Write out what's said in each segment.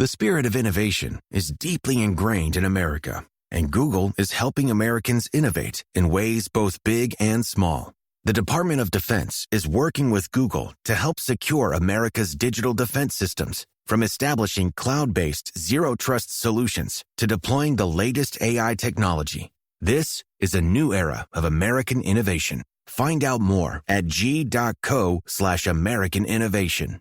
The spirit of innovation is deeply ingrained in America, and Google is helping Americans innovate in ways both big and small. The Department of Defense is working with Google to help secure America's digital defense systems, from establishing cloud-based zero-trust solutions to deploying the latest AI technology. This is a new era of American innovation. Find out more at g.co/American innovation.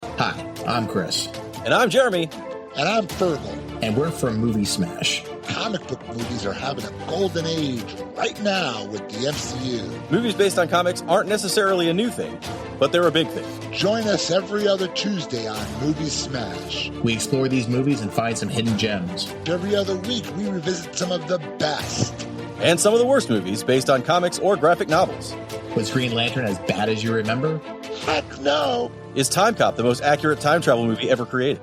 Hi, I'm Chris. And I'm Jeremy. And I'm Fergal. And we're from Movie Smash. Comic book movies are having a golden age right now with the MCU. Movies based on comics aren't necessarily a new thing, but they're a big thing. Join us every other Tuesday on Movie Smash. We explore these movies and find some hidden gems. Every other week, we revisit some of the best. And some of the worst movies based on comics or graphic novels. Was Green Lantern as bad as you remember? Heck no! Is Time Cop the most accurate time travel movie ever created?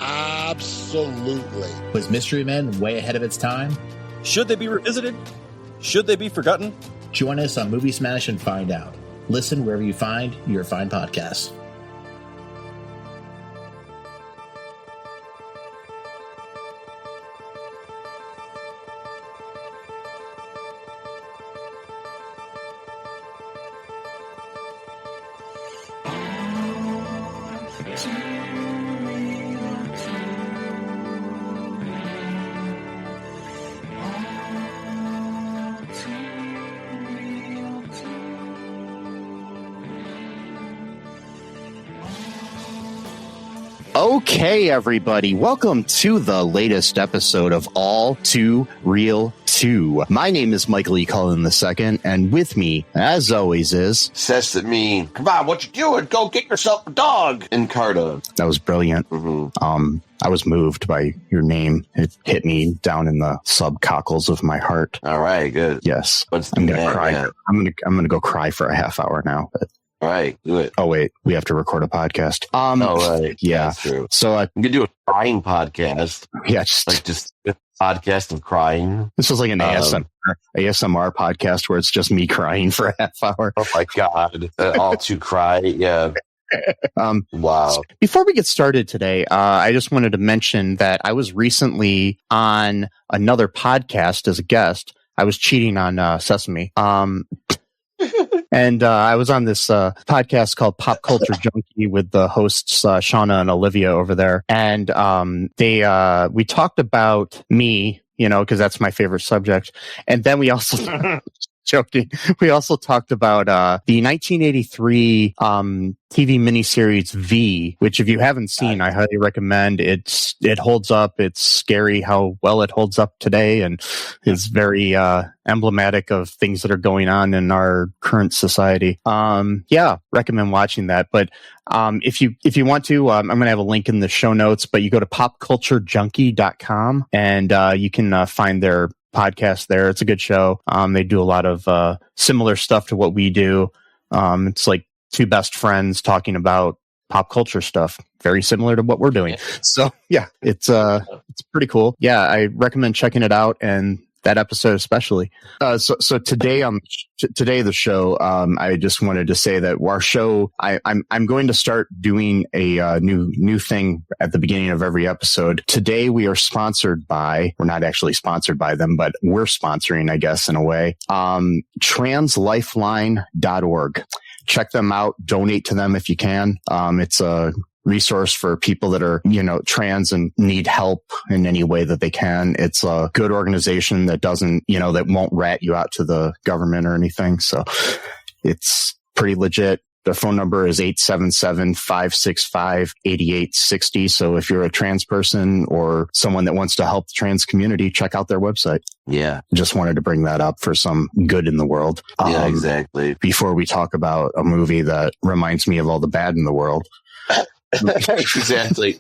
Absolutely. Was Mystery Men way ahead of its time? Should they be revisited? Should they be forgotten? Join us on Movie Smash and find out. Listen wherever you find your fine podcasts. Okay, everybody, welcome to the latest episode of All2ReelToo. My name is Michael E. Cullen II, and with me, as always, is Sesame. Come on, what you doing? Go get yourself a dog. Encarta. That was brilliant. Mm-hmm. I was moved by your name. It hit me down in the subcockles of my heart. All right, good. Yes, What's I'm gonna cry. Yeah. I'm gonna go cry for a half hour now. But all right, do it. oh wait, we have to record a podcast. Right. Yeah, That's true. So I'm gonna do a crying podcast. yeah, Just a podcast of crying. this was like an ASMR podcast where it's just me crying for a half hour. Oh my God. All to cry. Yeah. Wow. Before we get started today, I just wanted to mention that I was recently on another podcast as a guest. I was cheating on Sesame. And I was on this podcast called Pop Culture Junkie with the hosts Shauna and Olivia over there. And we talked about me, because that's my favorite subject. And then we also joking. We also talked about the 1983 TV miniseries V, which if you haven't seen, I highly recommend. It holds up. It's scary how well it holds up today, and is very emblematic of things that are going on in our current society. Recommend watching that. But if you want to, I'm going to have a link in the show notes. But you go to popculturejunkie.com and you can find their podcast there. It's a good show. They do a lot of similar stuff to what we do. It's like two best friends talking about pop culture stuff, very similar to what we're doing. So yeah, it's pretty cool. Yeah, I recommend checking it out, and that episode especially. So today the show, I just wanted to say that our show, I'm going to start doing a new thing at the beginning of every episode. Today we are sponsored by, we're not actually sponsored by them, but we're sponsoring, I guess, in a way, translifeline.org. Check them out. Donate to them if you can. It's a resource for people that are, trans and need help in any way that they can. It's a good organization that doesn't, that won't rat you out to the government or anything. So it's pretty legit. The phone number is 877-565-8860. So if you're a trans person or someone that wants to help the trans community, check out their website. Yeah. Just wanted to bring that up for some good in the world. Yeah, exactly. Before we talk about a movie that reminds me of all the bad in the world. Exactly.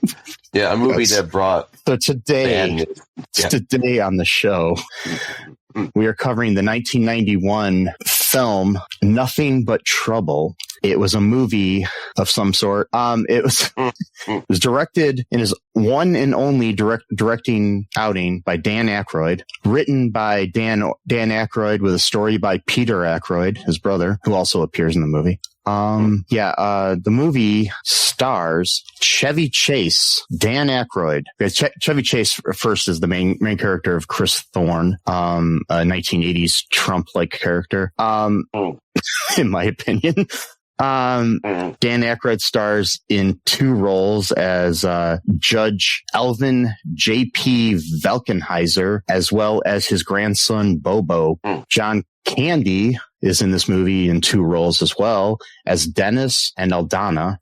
Yeah, a movie that brought. So today on the show, we are covering the 1991 film Nothing But Trouble. It was a movie of some sort. It was directed in his one and only directing outing by Dan Aykroyd, written by Dan Aykroyd with a story by Peter Aykroyd, his brother, who also appears in the movie. The movie stars Chevy Chase, Dan Aykroyd. Chevy Chase first is the main character of Chris Thorne, a 1980s Trump-like character, in my opinion. Dan Aykroyd stars in two roles as Judge Elvin J.P. Valkenheiser, as well as his grandson Bobo. John Candy is in this movie in two roles as well as Dennis and Aldona.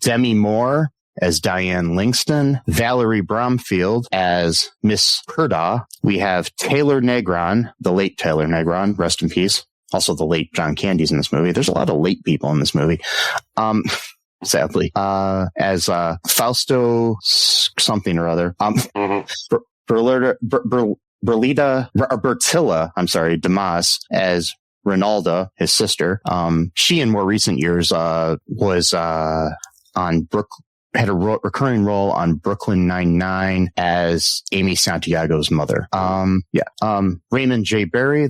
Demi Moore as Diane Lingston, Valerie Bromfield as Miss Purdah. We have Taylor Negron, the late Taylor Negron, rest in peace. Also, the late John Candy's in this movie. There's a lot of late people in this movie. Sadly, as Fausto something or other. Bertilla, Damas as Ronalda, his sister. She in more recent years was on had a recurring role on Brooklyn Nine-Nine as Amy Santiago's mother. Raymond J. Barry,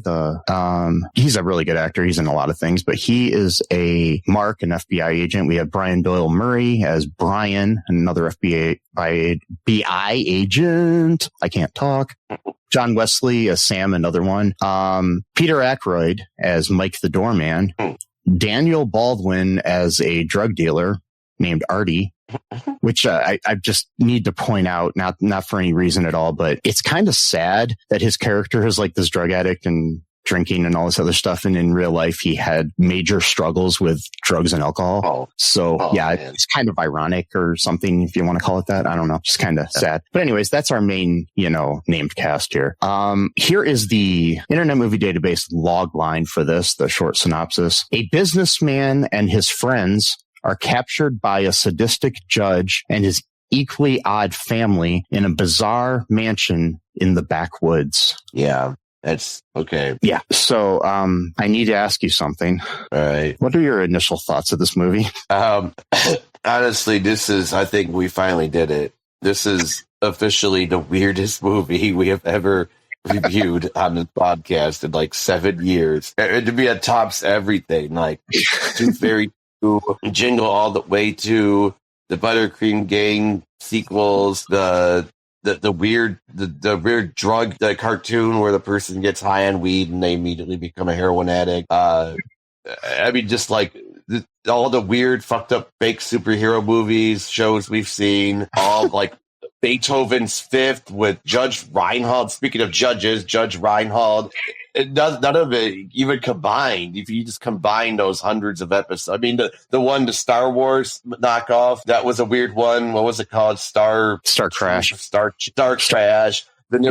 he's a really good actor. He's in a lot of things, but he is an FBI agent. We have Brian Doyle Murray as Brian, another FBI agent. I can't talk. John Wesley as Sam, another one. Peter Aykroyd as Mike the doorman. Daniel Baldwin as a drug dealer named Artie, which I just need to point out, not for any reason at all, but it's kind of sad that his character is like this drug addict and drinking and all this other stuff. And in real life, he had major struggles with drugs and alcohol. It's kind of ironic or something, if you want to call it that. I don't know. Just kind of sad. But anyways, that's our main, named cast here. Here is the Internet Movie Database log line for this, the short synopsis. A businessman and his friends are captured by a sadistic judge and his equally odd family in a bizarre mansion in the backwoods. Yeah, that's okay. Yeah. So, I need to ask you something. All right. What are your initial thoughts of this movie? Honestly, I think we finally did it. This is officially the weirdest movie we have ever reviewed on this podcast in like 7 years. And to be at tops everything, like Tooth Fairy, Jingle All the Way to the Buttercream Gang sequels, the weird drug, the cartoon where the person gets high on weed and they immediately become a heroin addict. Just like all the weird, fucked up fake superhero movies, shows we've seen, all like Beethoven's Fifth with Judge Reinhold. Speaking of judges, Judge Reinhold. None of it even combined. If you just combine those hundreds of episodes, the Star Wars knockoff, that was a weird one. What was it called? Star Crash. Star Crash. Then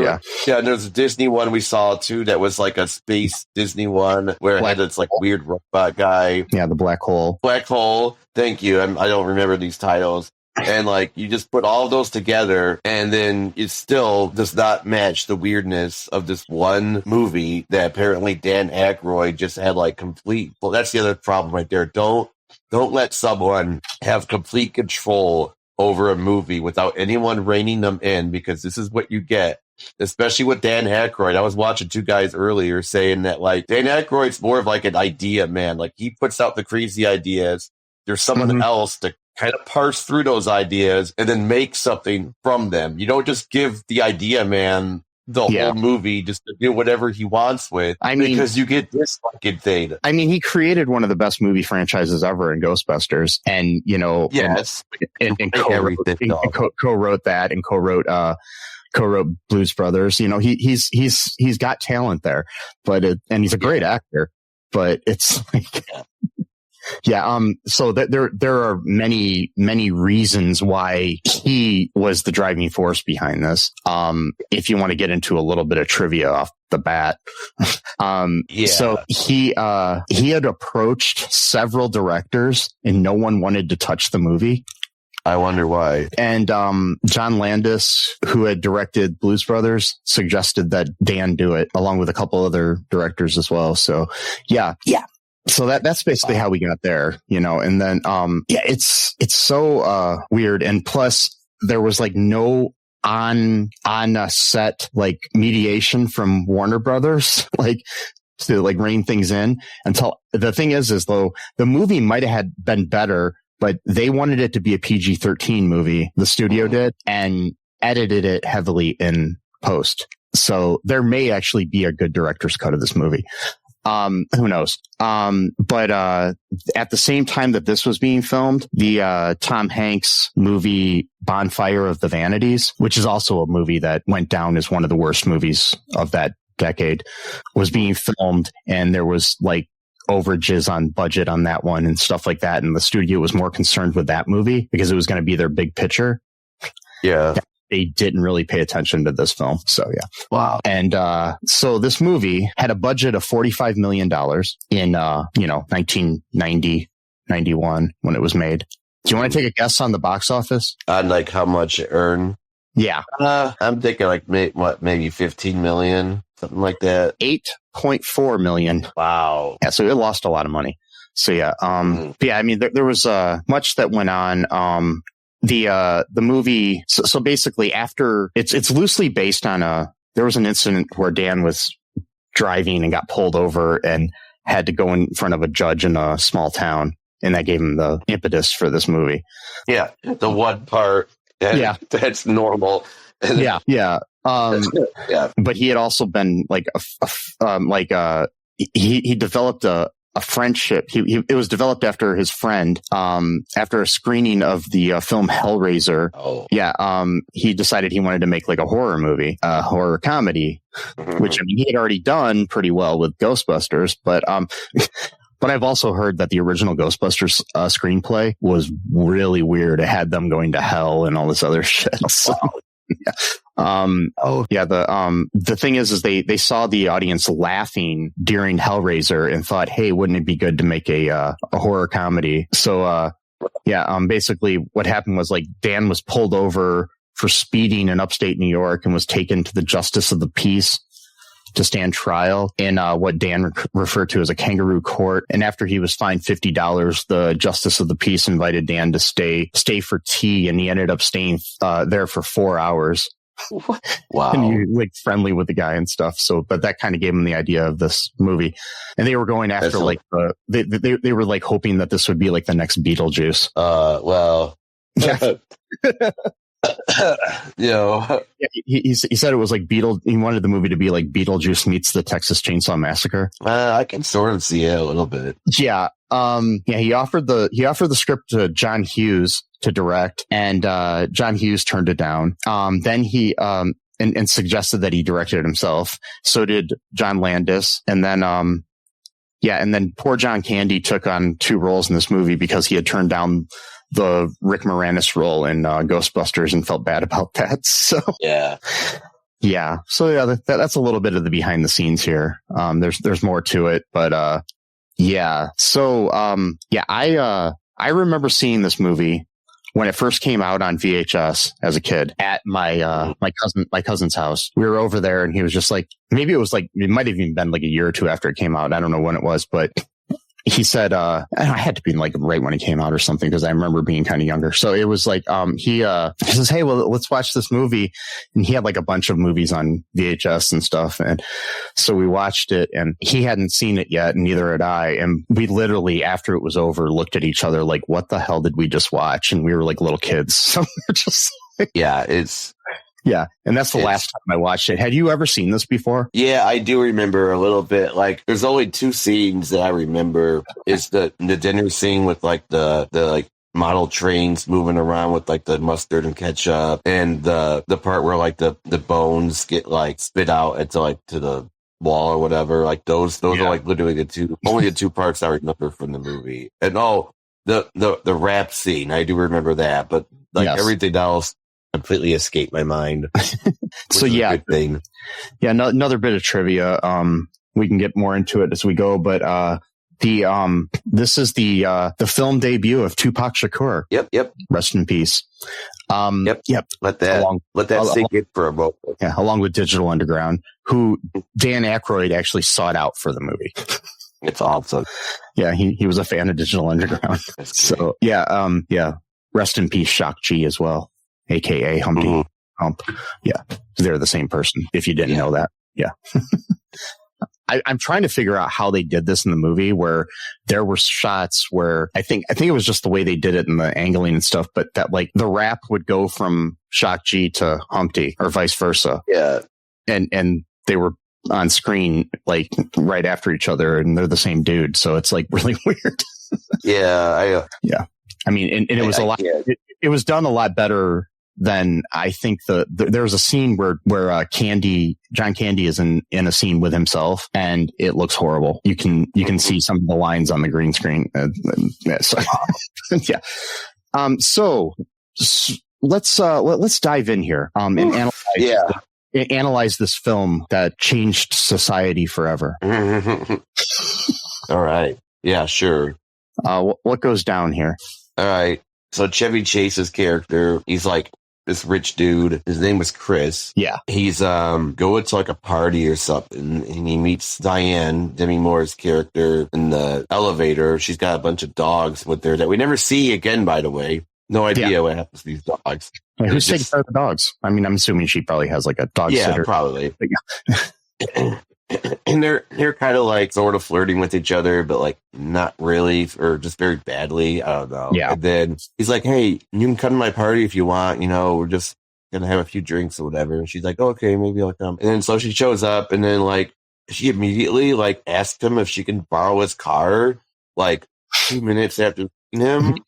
there's a Disney one we saw too that was like a space Disney one where it had this like weird robot guy. Yeah, the Black Hole. Black Hole. Thank you. I don't remember these titles. And like you just put all of those together, and then it still does not match the weirdness of this one movie that apparently Dan Aykroyd just had like complete. Well, that's the other problem right there. Don't let someone have complete control over a movie without anyone reining them in, because this is what you get. Especially with Dan Aykroyd. I was watching two guys earlier saying that like Dan Aykroyd's more of like an idea man. Like he puts out the crazy ideas. There's someone else to kind of parse through those ideas and then make something from them. You don't just give the idea man the whole movie just to do whatever he wants with, because you get this fucking thing. He created one of the best movie franchises ever in Ghostbusters, and yes, and co-wrote that and co-wrote Blues Brothers. He's got talent there, and he's a great actor, but it's like. So that there are many reasons why he was the driving force behind this. If you want to get into a little bit of trivia off the bat. So he had approached several directors and no one wanted to touch the movie. I wonder why. And John Landis, who had directed Blues Brothers, suggested that Dan do it, along with a couple other directors as well. So so that's basically how we got there, and then, it's so, weird. And plus there was like no on a set, like mediation from Warner Brothers, like to like rein things in until the thing is though the movie might have had been better, but they wanted it to be a PG-13 movie. The studio did, and edited it heavily in post. So there may actually be a good director's cut of this movie. Who knows? But at the same time that this was being filmed, the Tom Hanks movie Bonfire of the Vanities, which is also a movie that went down as one of the worst movies of that decade, was being filmed, and there was like overages on budget on that one and stuff like that. And the studio was more concerned with that movie because it was going to be their big picture. Yeah. They didn't really pay attention to this film. So yeah. Wow. And so this movie had a budget of $45 million in 1990, 91 when it was made. Do you want to take a guess on the box office? On like how much it earned? Yeah. I'm thinking like maybe 15 million, something like that. 8.4 million. Wow. Yeah, so it lost a lot of money. So yeah, yeah, I mean there was much that went on. The movie, so basically after it's loosely based on there was an incident where Dan was driving and got pulled over and had to go in front of a judge in a small town, and that gave him the impetus for this movie. Yeah. The one part. That's normal. Yeah. Yeah. But he had also been like he developed a friendship. It was developed after his friend, after a screening of the film Hellraiser. Oh. Yeah. He decided he wanted to make like a horror movie, a horror comedy, which I mean, he had already done pretty well with Ghostbusters, but I've also heard that the original Ghostbusters screenplay was really weird. It had them going to hell and all this other shit. So, yeah. The thing is they saw the audience laughing during Hellraiser and thought, hey, wouldn't it be good to make a horror comedy? So, basically what happened was like Dan was pulled over for speeding in upstate New York and was taken to the Justice of the Peace to stand trial in what Dan referred to as a kangaroo court. And after he was fined $50, the Justice of the Peace invited Dan to stay for tea, and he ended up staying there for 4 hours. Wow. And he like friendly with the guy and stuff. So, but that kind of gave him the idea of this movie. And they were going after they were like hoping that this would be like the next Beetlejuice. Well. Yeah. Yeah, he said it was like he wanted the movie to be like Beetlejuice meets the Texas Chainsaw Massacre. I can sort of see it a little bit. Yeah. He offered the script to John Hughes to direct, and John Hughes turned it down. Then he and suggested that he directed it himself. So did John Landis, and then and then poor John Candy took on 2 roles in this movie because he had turned down the Rick Moranis role in Ghostbusters and felt bad about that. So So that's a little bit of the behind the scenes here. There's more to it, but So I remember seeing this movie when it first came out on VHS as a kid at my cousin's house. We were over there, and he was just like, maybe it might have even been like a year or 2 after it came out. I don't know when it was, but he said, I had to be like right when it came out or something, because I remember being kind of younger. So it was like, he says, hey, well, let's watch this movie. And he had like a bunch of movies on VHS and stuff. And so we watched it, and he hadn't seen it yet, and neither had I. And we literally, after it was over, looked at each other like, what the hell did we just watch? And we were like little kids. So we're just like, yeah. And that's the last time I watched it. Had you ever seen this before? Yeah, I do remember a little bit. Like, there's only 2 scenes that I remember. Is the dinner scene with like the like model trains moving around with like the mustard and ketchup, and the part where like the bones get like spit out into like to the wall or whatever. Like those are like literally only the 2 parts I remember from the movie. And the rap scene, I do remember that, but like everything else completely escaped my mind. So yeah, good thing. Yeah, another bit of trivia. We can get more into it as we go, but this is the film debut of Tupac Shakur. Yep. Rest in peace. Yep. Let that sink in for a moment. Yeah, along with Digital Underground, who Dan Aykroyd actually sought out for the movie. It's awesome. Yeah, he was a fan of Digital Underground. So rest in peace, Shock G as well, aka Humpty Hump. Yeah, they're the same person. If you didn't know that, yeah. I'm trying to figure out how they did this in the movie, where there were shots where I think it was just the way they did it in the angling and stuff, but that like the rap would go from Shock G to Humpty or vice versa. Yeah. And they were on screen like right after each other, and they're the same dude. So it's like really weird. Yeah. I mean, and it was a lot. It was done a lot better than I think. There was a scene where John Candy is in a scene with himself, and it looks horrible. You can see some of the lines on the green screen. Yeah. So let's dive in here and analyze. Yeah. Analyze this film that changed society forever. All right. Yeah, sure. What goes down here? All right. So Chevy Chase's character, he's like this rich dude. His name was Chris. Yeah. He's going to like a party or something, and he meets Diane, Demi Moore's character, in the elevator. She's got a bunch of dogs with her that we never see again, by the way. No idea what happens to these dogs. Yeah, who's taking care of the dogs? I mean, I'm assuming she probably has like a dog sitter. Yeah, probably. And they're kind of like sort of flirting with each other, but like not really, or just very badly. I don't know. Yeah. And then he's like, "Hey, you can come to my party if you want. You know, we're just gonna have a few drinks or whatever." And she's like, oh, "Okay, maybe I'll come." And then so she shows up, and then like she immediately like asked him if she can borrow his car, like 2 minutes after seeing him.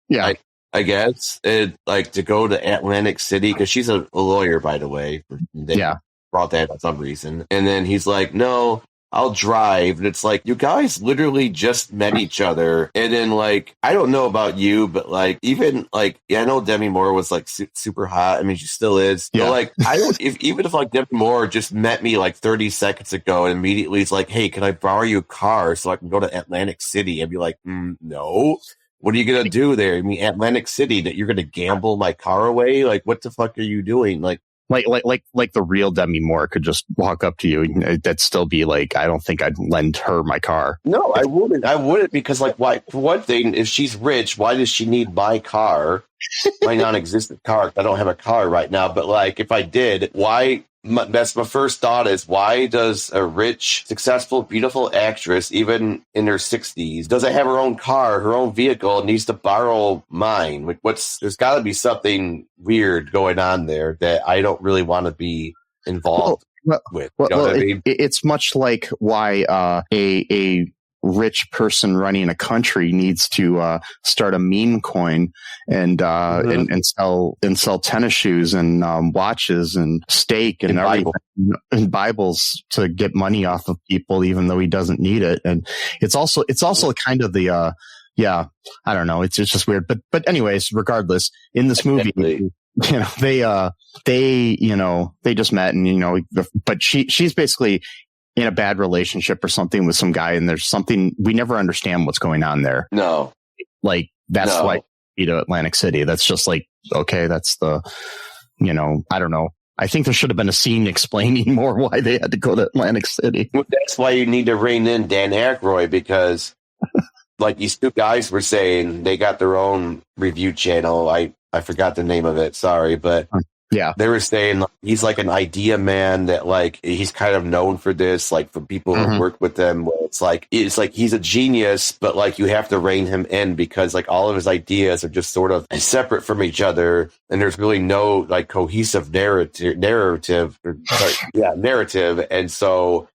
Yeah. Like, I guess it like to go to Atlantic City, because she's a lawyer, by the way. They brought that for some reason. And then he's like, "No, I'll drive." And it's like, you guys literally just met each other. And then like, I don't know about you, but like, even like, I know Demi Moore was like super hot. I mean, she still is. Yeah. But like, even if like Demi Moore just met me like 30 seconds ago and immediately is like, "Hey, can I borrow your car so I can go to Atlantic City?" I'd be like, no. What are you going to do there? I mean, Atlantic City, that you're going to gamble my car away? Like, what the fuck are you doing? Like the real Demi Moore could just walk up to you and that'd still be like, I don't think I'd lend her my car. No, I wouldn't, because like, why? For one thing, if she's rich, why does she need my car? My non-existent car. I don't have a car right now, but like, if I did, why? That's my first thought is, why does a rich, successful, beautiful actress, even in her 60s, doesn't have her own car, her own vehicle, needs to borrow mine? Like, there's got to be something weird going on there that I don't really want to be involved with. You know what I mean? It's much like why a rich person running a country needs to start a meme coin and sell tennis shoes and watches and steak and everything, and Bibles to get money off of people, even though he doesn't need it. And it's also kind of the I don't know, it's just weird. But anyways, regardless, in this movie, they just met, and but she's basically in a bad relationship or something with some guy, and there's something we never understand what's going on there. No, like that's why Atlantic City. That's just like, okay, that's the, I don't know. I think there should have been a scene explaining more why they had to go to Atlantic City. Well, that's why you need to rein in Dan Aykroyd, because like these two guys were saying, they got their own review channel. I forgot the name of it. Sorry, but yeah, they were saying he's like an idea man, that like he's kind of known for this, like for people who work with him. Where it's like he's a genius, but like you have to rein him in, because like all of his ideas are just sort of separate from each other, and there's really no like cohesive narrative. And so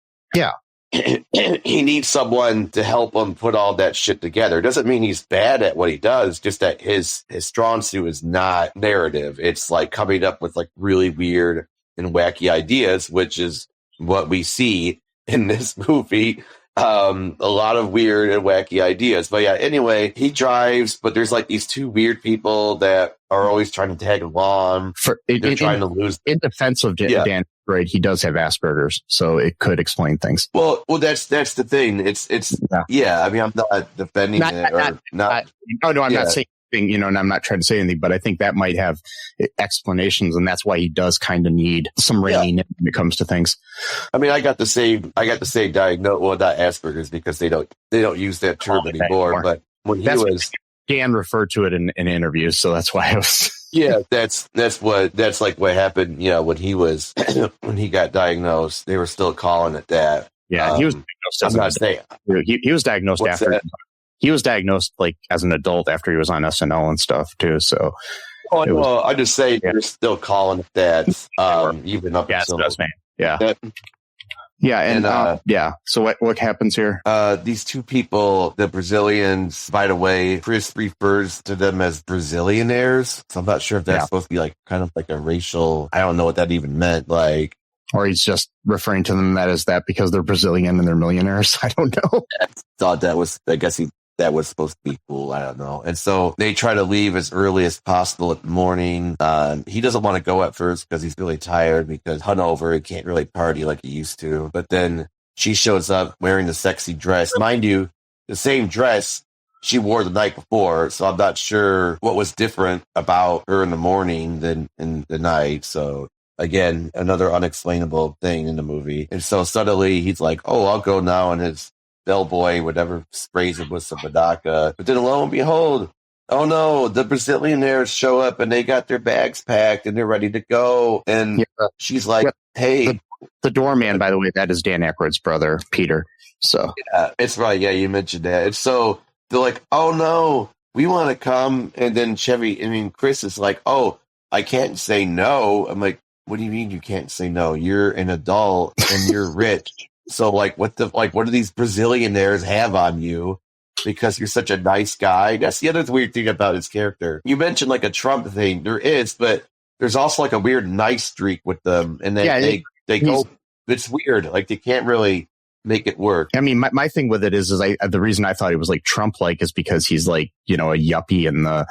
he needs someone to help him put all that shit together. It doesn't mean he's bad at what he does, just that his strong suit is not narrative. It's like coming up with like really weird and wacky ideas, which is what we see in this movie. A lot of weird and wacky ideas. But yeah, anyway, he drives, but there's like these two weird people that are always trying to tag along. They're trying to lose. In defense of Dan Aykroyd, he does have Asperger's, so it could explain things. Well, that's the thing. It's I mean, I'm not defending it or not. I'm not saying anything, and I'm not trying to say anything, but I think that might have explanations, and that's why he does kind of need some reining in when it comes to things. I mean, I got the same diagnosis. Well, not Asperger's, because they don't use that term anymore. But when he was, Dan referred to it in interviews, so that's why I was. Yeah, that's like what happened. When he was when he got diagnosed, they were still calling it that. Yeah, he was diagnosed as I'm not saying he was diagnosed what's after that? he was diagnosed like as an adult after he was on SNL and stuff too. So Oh no, I just say yeah. you're still calling it that. Even up yeah, until that's man. Yeah, that. yeah, and yeah. So what happens here? These two people, the Brazilians, by the way, Chris refers to them as Brazilianaires. So I'm not sure if that's supposed to be like kind of like a racial. I don't know what that even meant. Like, or he's just referring to them as that because they're Brazilian and they're millionaires. I don't know. I thought that was. I guess that was supposed to be cool. I don't know. And so they try to leave as early as possible in the morning. He doesn't want to go at first because he's really tired because hungover. He can't really party like he used to. But then she shows up wearing the sexy dress. Mind you, the same dress she wore the night before. So I'm not sure what was different about her in the morning than in the night. So again, another unexplainable thing in the movie. And so suddenly he's like, oh, I'll go now. And his bellboy, whatever, sprays him with some vodka. But then lo and behold, oh no, the Brazilianaires show up and they got their bags packed and they're ready to go. And she's like, hey. The doorman, by the way, that is Dan Aykroyd's brother, Peter. So yeah, it's right. Yeah, you mentioned that. And so they're like, oh no, we want to come. And then Chris is like, oh, I can't say no. I'm like, what do you mean you can't say no? You're an adult and you're rich. So what do these Brazilianaires have on you because you're such a nice guy? That's the other weird thing about his character. You mentioned like a Trump thing. There is, but there's also like a weird nice streak with them. And then they go, it's weird. Like they can't really make it work. I mean, my thing with it is the reason I thought he was like Trump-like is because he's like, a yuppie in the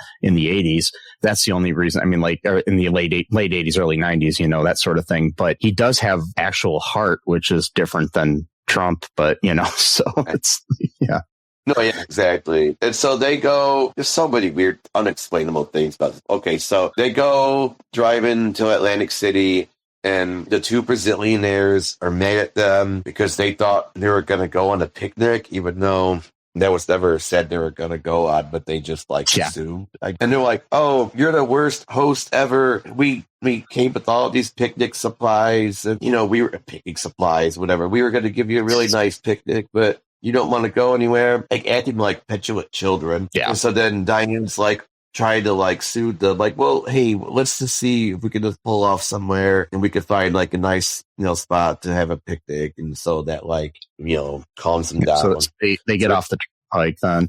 80s. That's the only reason. I mean, like in the late 80s, early 90s, that sort of thing. But he does have actual heart, which is different than Trump. But, so it's, yeah. No, yeah, exactly. And so they go, there's so many weird, unexplainable things about this. Okay, so they go driving to Atlantic City. And the two Brazilianaires are mad at them because they thought they were going to go on a picnic, even though that was never said they were going to go on, but they just assumed. And they're like, oh, you're the worst host ever. We came with all these picnic supplies and, we were picnic supplies, whatever. We were going to give you a really nice picnic, but you don't want to go anywhere. Like acting like petulant children. Yeah. And so then Diane's like, trying to soothe them, well, hey, let's just see if we can just pull off somewhere and we could find a nice, spot to have a picnic. And so that calms them down. So they get off the turnpike then.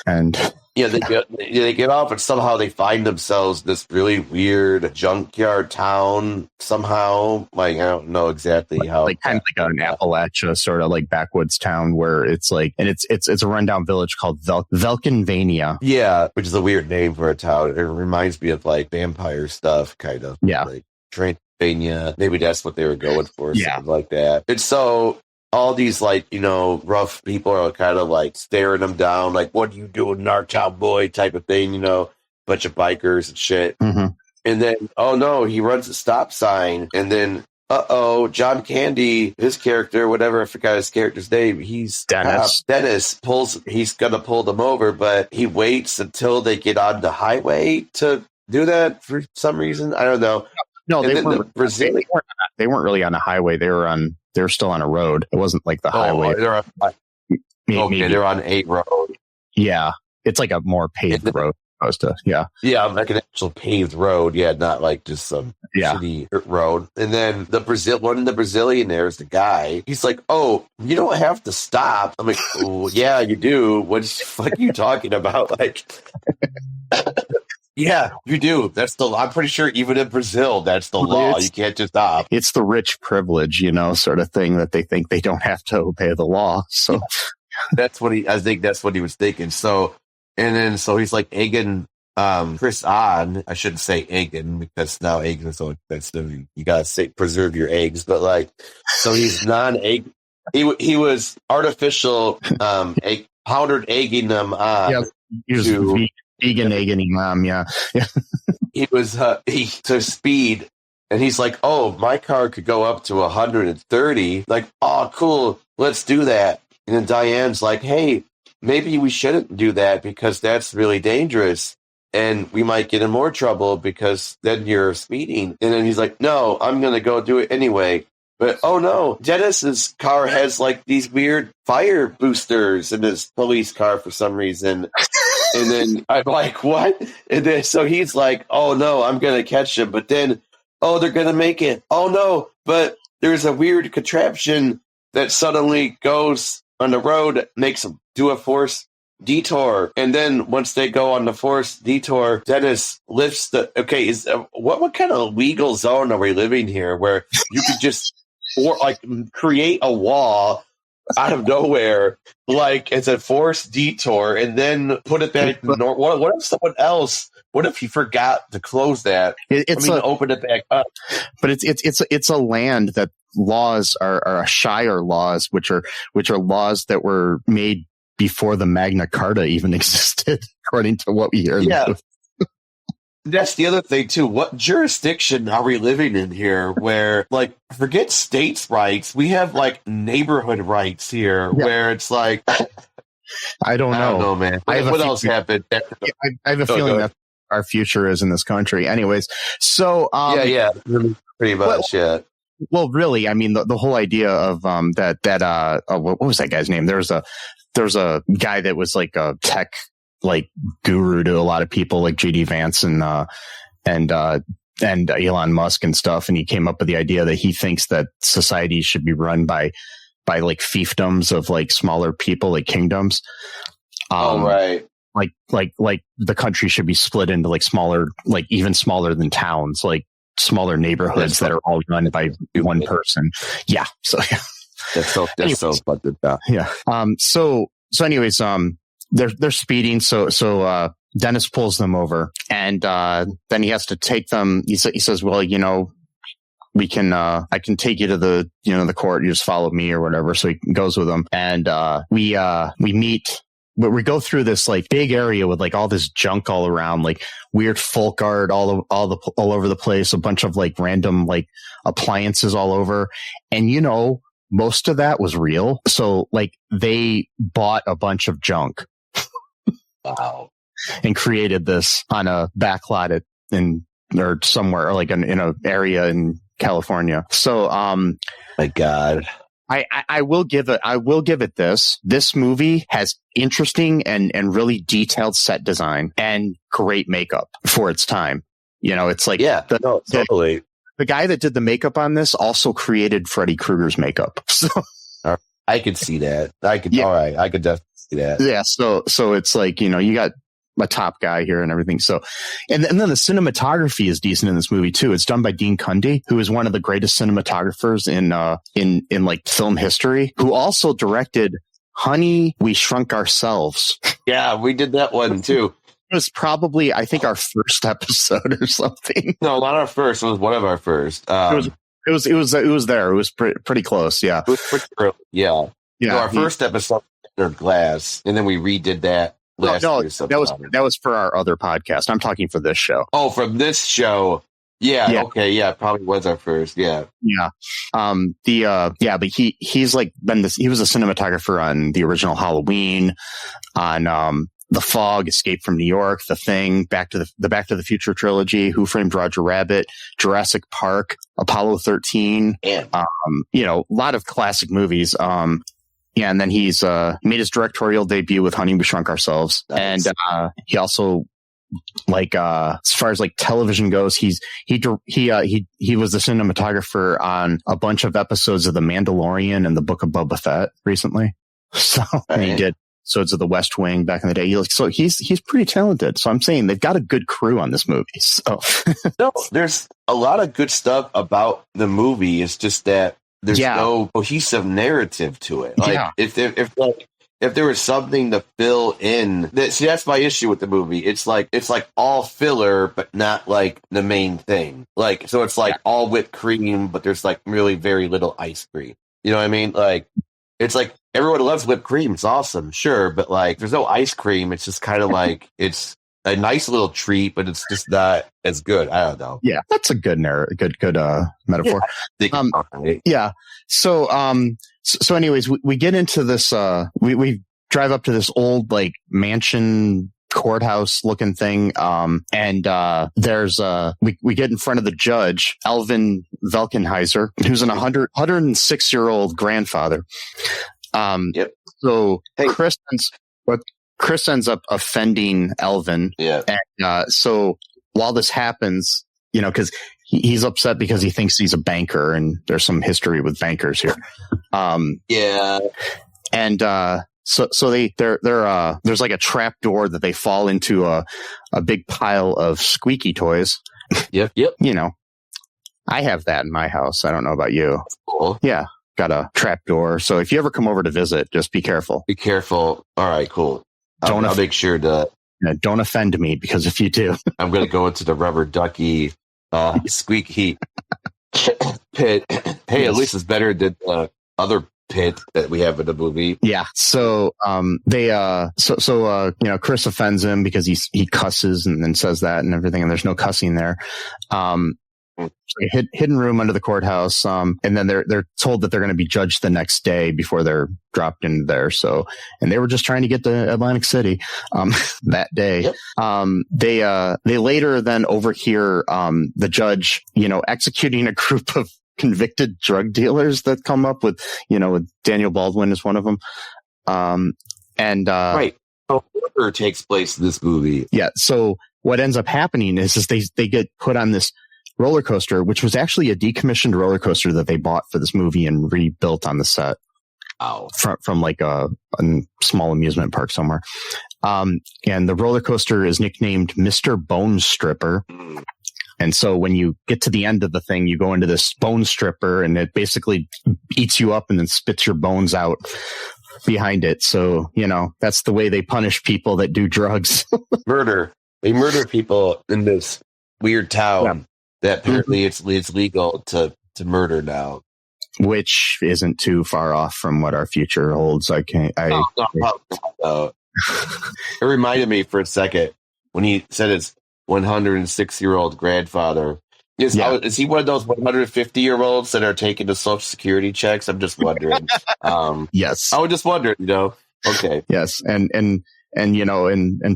And they get off and somehow they find themselves this really weird junkyard town somehow. I don't know exactly how. Kind of like an Appalachia sort of backwoods town where it's and it's a rundown village called Valkenvania. Yeah, which is a weird name for a town. It reminds me of vampire stuff, kind of. Yeah. Transylvania. Maybe that's what they were going for, something like that. And so all these rough people are kind of staring them down, what are you doing, our town boy type of thing, bunch of bikers and shit. Mm-hmm. And then, oh no, he runs a stop sign. And then, John Candy, his character, whatever, I forgot his character's name. He's Dennis. Dennis he's going to pull them over, but he waits until they get on the highway to do that for some reason. I don't know. No, they weren't really on a highway. They were still on a road. It wasn't like the highway. They're on a road. Yeah. It's like a more paved road. Yeah, like an actual paved road. Yeah, not just some shitty road. And then one of the Brazilianaires, the guy, he's like, "Oh, you don't have to stop." I'm like, "Oh, yeah, you do. What the fuck are you talking about?" Yeah, you do. That's I'm pretty sure even in Brazil, that's the law. You can't just stop. It's the rich privilege, sort of thing that they think they don't have to obey the law. So that's what I think that's what he was thinking. So. And then, so he's egging Chris on. I shouldn't say egging because now eggs are so expensive. You gotta preserve your eggs. But so he's non-egg. He was artificial powdered egging them on. Yeah, he was vegan egging them. Yeah. He was to speed, and he's like, "Oh, my car could go up to 130." Oh, cool, let's do that. And then Diane's like, "Hey, maybe we shouldn't do that because that's really dangerous and we might get in more trouble because then you're speeding." And then he's like, "No, I'm going to go do it anyway." But oh no, Dennis's car has like these weird fire boosters in his police car for some reason. And then I'm like, what? And then so he's like, oh no, I'm gonna catch him. But then, oh, they're gonna make it. Oh no, but there's a weird contraption that suddenly goes on the road, makes them do a forced detour. And then once they go on the forced detour, Dennis lifts the. Okay, is what kind of legal zone are we living here where you could just create a wall out of nowhere, like it's a forced detour, and then put it back. What if someone else? What if he forgot to close that? Open it back up. But it's a land that laws are Shire laws, which are laws that were made before the Magna Carta even existed, according to what we hear. Yeah. That's the other thing, too. What jurisdiction are we living in here where, like, forget states' rights, we have, like, neighborhood rights here where it's like... I don't know, man. What else happened? I have a feeling that our future is in this country. Anyways, so... pretty much, yeah. Well, really, I mean, the whole idea of what was that guy's name? There's a guy that was, like, a tech... like guru to a lot of people like JD Vance and Elon Musk and stuff. And he came up with the idea that he thinks that society should be run by like fiefdoms of like smaller people, like kingdoms. Right. Like the country should be split into like smaller, like even smaller than towns, like smaller neighborhoods that are all run by one person. Yeah. So yeah. That's so fucking bad. Yeah. So anyways, they're speeding. So Dennis pulls them over, and then he has to take them. He says, well, we can, I can take you to the court. You just follow me or whatever. So he goes with them, and we meet. But we go through this like big area with like all this junk all around, like weird folk art all over the place, a bunch of like random like appliances all over, and most of that was real. So like they bought a bunch of junk. Wow. And created this on a backlot or somewhere, or like in an area in California. So, my God, I will give it this movie has interesting and really detailed set design and great makeup for its time. It's like, totally. The guy that did the makeup on this also created Freddy Krueger's makeup. So I could see that. All right. I could definitely see that. Yeah. So it's like, you got a top guy here and everything. So, and then the cinematography is decent in this movie too. It's done by Dean Cundey, who is one of the greatest cinematographers in like film history, who also directed Honey, We Shrunk Ourselves. Yeah, we did that one too. It was probably, I think, our first episode or something. No, not our first. It was one of our first. It was there. It was pretty close. Yeah. It was pretty early. Yeah. Yeah. So our first episode was Glass, and then we redid that last year. That was for our other podcast. I'm talking for this show. Oh, from this show. Yeah. Okay. Yeah. Probably was our first. Yeah. Yeah. But he's like he was a cinematographer on the original Halloween, on, The Fog, Escape from New York, The Thing, Back to the Future trilogy, Who Framed Roger Rabbit, Jurassic Park, Apollo 13. Yeah. A lot of classic movies. And then he's made his directorial debut with Honey, We Shrunk Ourselves. Nice. And he also, like, as far as like television goes, he was the cinematographer on a bunch of episodes of The Mandalorian and the Book of Boba Fett recently. So he did episodes of The West Wing back in the day. So he's pretty talented. So I'm saying they've got a good crew on this movie. So no, there's a lot of good stuff about the movie. It's just that there's no cohesive narrative to it. Like if there was something to fill in, that's my issue with the movie. It's like all filler, but not like the main thing. Like, so it's like all whipped cream, but there's like really very little ice cream. You know what I mean? Like, it's like everyone loves whipped cream. It's awesome, sure, but like there's no ice cream. It's just kind of like it's a nice little treat, but it's just not as good. I don't know. Yeah, that's a good metaphor. Yeah. So anyways, we get into this. We drive up to this old like mansion courthouse looking thing. And there's we get in front of the judge, Alvin Valkenheiser, who's an 106-year-old grandfather. Yep. So Hey. Chris ends up offending Alvin. Yeah. And so while this happens, because he's upset because he thinks he's a banker, and there's some history with bankers here. Yeah. And so there's like a trap door that they fall into a big pile of squeaky toys. Yep. I have that in my house. I don't know about you. Cool. Yeah, got a trap door. So if you ever come over to visit, just be careful. Be careful. All right, cool. I'll make sure to. Don't offend me, because if you do, I'm going to go into the rubber ducky squeaky pit. Hey, at least it's better than other pit that we have in the movie. Yeah. So Chris offends him because he cusses and then says that and everything, and there's no cussing there. Hidden room under the courthouse, and then they're told that they're going to be judged the next day before they're dropped into there. So, and they were just trying to get to Atlantic City that day. Yep. They later then overhear the judge, executing a group of convicted drug dealers that come up with Daniel Baldwin is one of them. Right. So murder takes place in this movie. Yeah. So what ends up happening is they get put on this roller coaster, which was actually a decommissioned roller coaster that they bought for this movie and rebuilt on the set. Oh. From like a small amusement park somewhere. And the roller coaster is nicknamed Mr. Bone Stripper. Mm. And so when you get to the end of the thing, you go into this bone stripper, and it basically eats you up and then spits your bones out behind it. So, that's the way they punish people that do drugs. Murder. They murder people in this weird town that apparently it's legal to murder now. Which isn't too far off from what our future holds. It reminded me for a second when he said his 106-year-old grandfather. Is he one of those 150-year-olds that are taking the Social Security checks? I'm just wondering. Yes. I was just wondering, Okay. Yes. And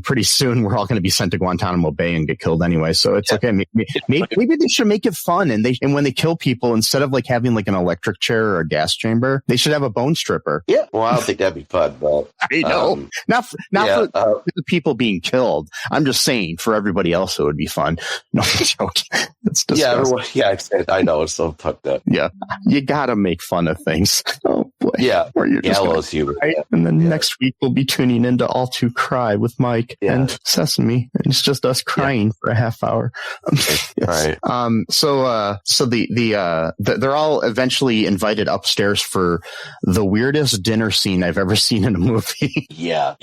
pretty soon we're all going to be sent to Guantanamo Bay and get killed anyway. So it's okay. Maybe they should make it fun. And when they kill people, instead of like having like an electric chair or a gas chamber, they should have a bone stripper. Yeah. Well, I don't think that'd be fun, but I know. Not for the people being killed. I'm just saying for everybody else, it would be fun. No, I'm joking. It's disgusting. I know. It's so fucked up. Yeah. You got to make fun of things. Oh boy. Yeah. Or you're just humor. Right? And then next week we'll be tuning into All2 Cry with Mike and Sesame. And it's just us crying for a half hour. Yes. Right. So they're all eventually invited upstairs for the weirdest dinner scene I've ever seen in a movie. Yeah.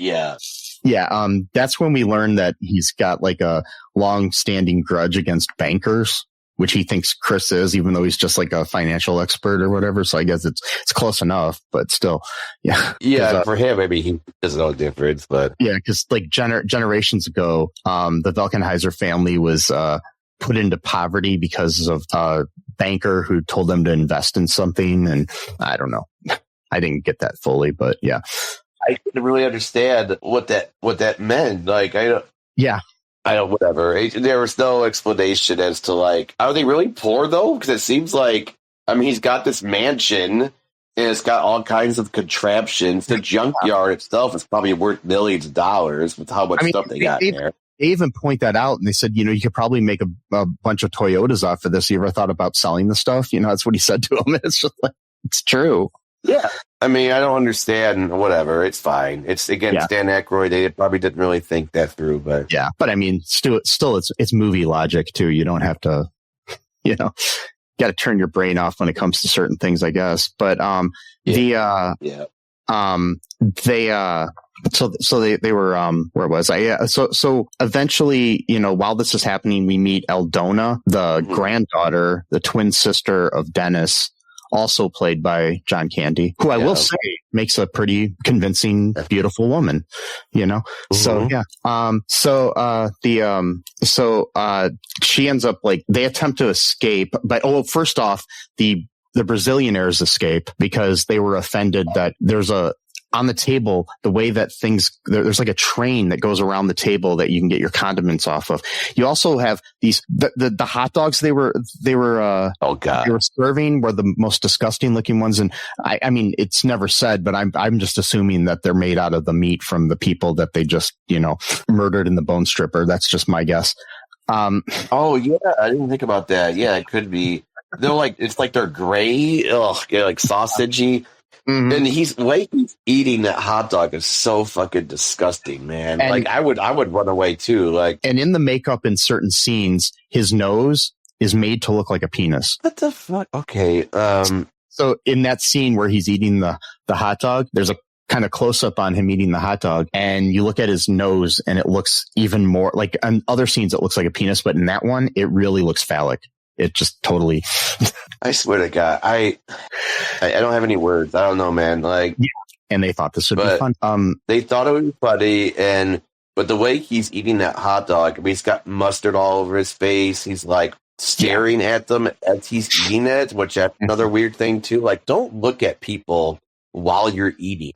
That's when we learn that he's got like a long-standing grudge against bankers, which he thinks Chris is, even though he's just like a financial expert or whatever. So I guess it's close enough, but still, yeah. Yeah, for him, maybe he doesn't know the difference, but yeah, because like generations ago, the Valkenheiser family was put into poverty because of a banker who told them to invest in something, and I don't know. I didn't get that fully, but yeah. I didn't really understand what that meant. Like, whatever. There was no explanation as to like, are they really poor though? Because it seems like, he's got this mansion and it's got all kinds of contraptions. The junkyard itself is probably worth millions of dollars with how much stuff they got there. They even point that out, and they said, you could probably make a bunch of Toyotas off of this. You ever thought about selling the stuff? That's what he said to him. It's just like, it's true. Yeah. I don't understand. Whatever. It's fine. It's against Dan Aykroyd. They probably didn't really think that through, but yeah. But still it's movie logic too. You don't have to, got to turn your brain off when it comes to certain things, I guess. But they were where was I? Yeah. So eventually, while this is happening, we meet Eldona, the granddaughter, the twin sister of Dennis, also played by John Candy, who I will say makes a pretty convincing, beautiful woman, Mm-hmm. So, yeah. She ends up like, they attempt to escape, but first off, the Brazilianaires escape because they were offended that there's a on the table, the way that there's like a train that goes around the table that you can get your condiments off of. You also have the hot dogs they were oh God, they were serving were the most disgusting looking ones. And I mean, it's never said, but I'm just assuming that they're made out of the meat from the people that they just, murdered in the bone stripper. That's just my guess. Oh yeah, I didn't think about that. Yeah, it could be. They're like, it's like they're gray, like sausagey. Mm-hmm. And he's eating that hot dog is so fucking disgusting, man. And like I would run away too. Like, and in the makeup in certain scenes, his nose is made to look like a penis. What the fuck? Okay. So in that scene where he's eating the hot dog, there's a kind of close up on him eating the hot dog, and you look at his nose and it looks even more like on other scenes it looks like a penis, but in that one it really looks phallic. It just totally. I swear to God, I don't have any words. I don't know, man. Like, yeah. And they thought this would be fun. They thought it would be funny, but the way he's eating that hot dog, I mean, he's got mustard all over his face. He's like staring at them as he's eating it, which that's another weird thing too. Like, don't look at people while you're eating.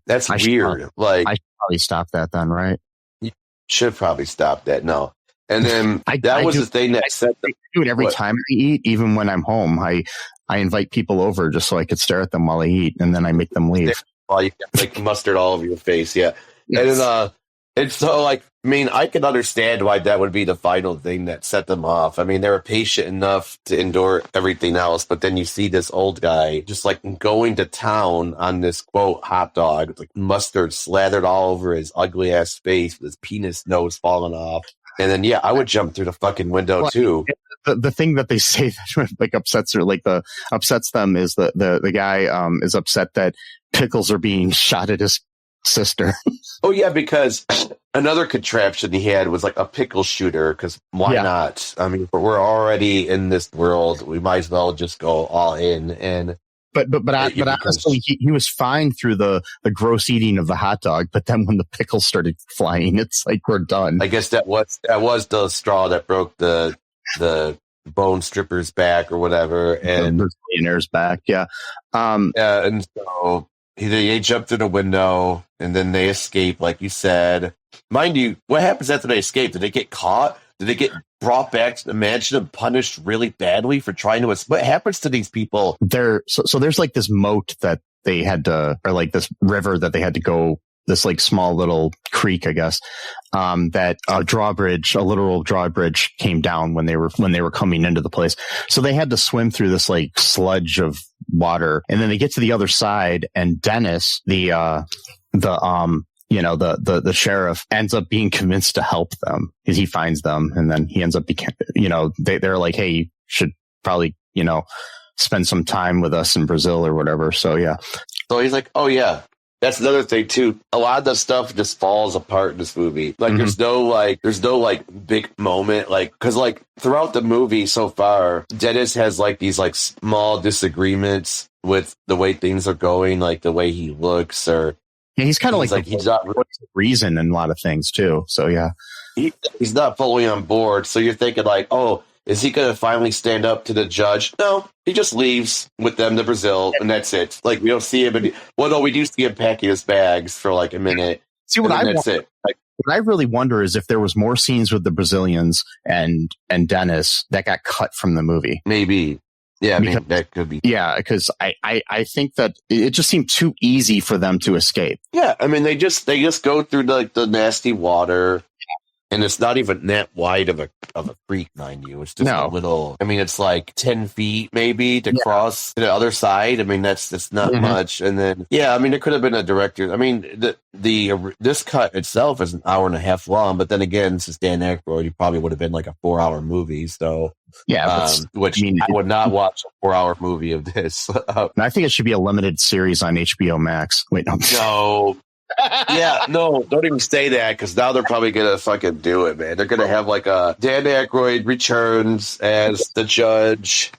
That's weird. Like, I should probably stop that then, right? You should probably stop that. No. And then that was the thing that set the. I do it every time I eat, even when I'm home. I invite people over just so I could stare at them while I eat, and then I make them leave. While you get like mustard all over your face, yeah. Yes. And so like, I mean, I can understand why that would be the final thing that set them off. I mean, they were patient enough to endure everything else, but then you see this old guy just like going to town on this quote hot dog, like mustard slathered all over his ugly ass face with his penis nose falling off. And then, yeah, I would jump through the fucking window too. The thing that they say that like upsets them is the guy is upset that pickles are being shot at his sister. Oh yeah, because another contraption he had was like a pickle shooter. Because why not? I mean, we're already in this world. We might as well just go all in and. But honestly, he was fine through the gross eating of the hot dog. But then when the pickles started flying, it's like we're done. I guess that was the straw that broke the bone stripper's back or whatever, and the billionaire's back. Yeah. And so they jump through the window, and then they escape, like you said. Mind you, what happens after they escape? Did they get caught? Did they get brought back to the mansion and punished really badly for trying to? What happens to these people? So there's like this moat that they had to, or like this river that they had to go. This like small little creek, I guess. That a literal drawbridge came down when they were coming into the place. So they had to swim through this like sludge of water, and then they get to the other side, and Dennis, the sheriff ends up being convinced to help them because he finds them, and then he ends up they're like, hey, you should probably, spend some time with us in Brazil or whatever. So yeah. So he's like, oh yeah. That's another thing too. A lot of the stuff just falls apart in this movie. Like there's no big moment. Like, cause like throughout the movie so far, Dennis has like these like small disagreements with the way things are going, like the way he looks, or yeah, he's kind of like he's not reason in a lot of things too. So yeah, he's not fully on board. So you're thinking like, oh, is he going to finally stand up to the judge? No, he just leaves with them to Brazil, and that's it. Like, we don't see him. We do see him packing his bags for like a minute. See, what I really wonder is if there was more scenes with the Brazilians and Dennis that got cut from the movie. Maybe. Yeah, because, that could be. Yeah, because I think that it just seemed too easy for them to escape. Yeah, I mean, they just go through like the nasty water. And it's not even that wide of a creek, mind you. It's just a little. I mean, it's like 10 feet maybe to cross to the other side. I mean, that's not much. And then I mean, there could have been a director. I mean, this cut itself is an hour and a half long. But then again, this is Dan Aykroyd. It probably would have been like a 4-hour movie. So which I would not watch a 4-hour movie of this. I think it should be a limited series on HBO Max. Wait, no. No. Yeah, no, don't even say that, because now they're probably gonna fucking do it, man. They're gonna have like a Dan Aykroyd returns as the judge,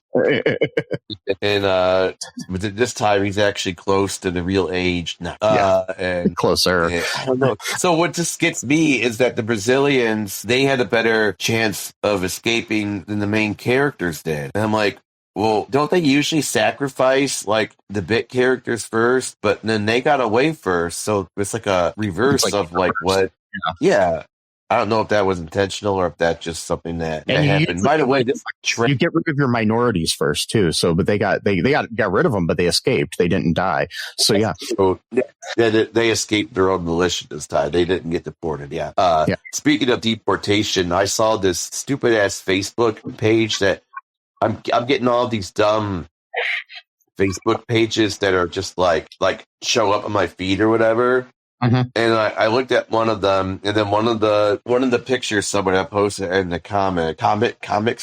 and this time he's actually close to the real age now, and closer. I don't know. So what just gets me is that the Brazilians, they had a better chance of escaping than the main characters did, and I'm like, well, don't they usually sacrifice like the bit characters first, but then they got away first? So it's like a reverse of like what? Yeah. I don't know if that was intentional or if that's just something that happened. By the way, you get rid of your minorities first too. So, but they got rid of them, but they escaped. They didn't die. So yeah. So, they escaped their own militia this time. They didn't get deported. Yeah. Speaking of deportation, I saw this stupid ass Facebook page that I'm getting all these dumb Facebook pages that are just like show up on my feed or whatever. Mm-hmm. And I looked at one of them, and then one of the pictures somebody had posted in the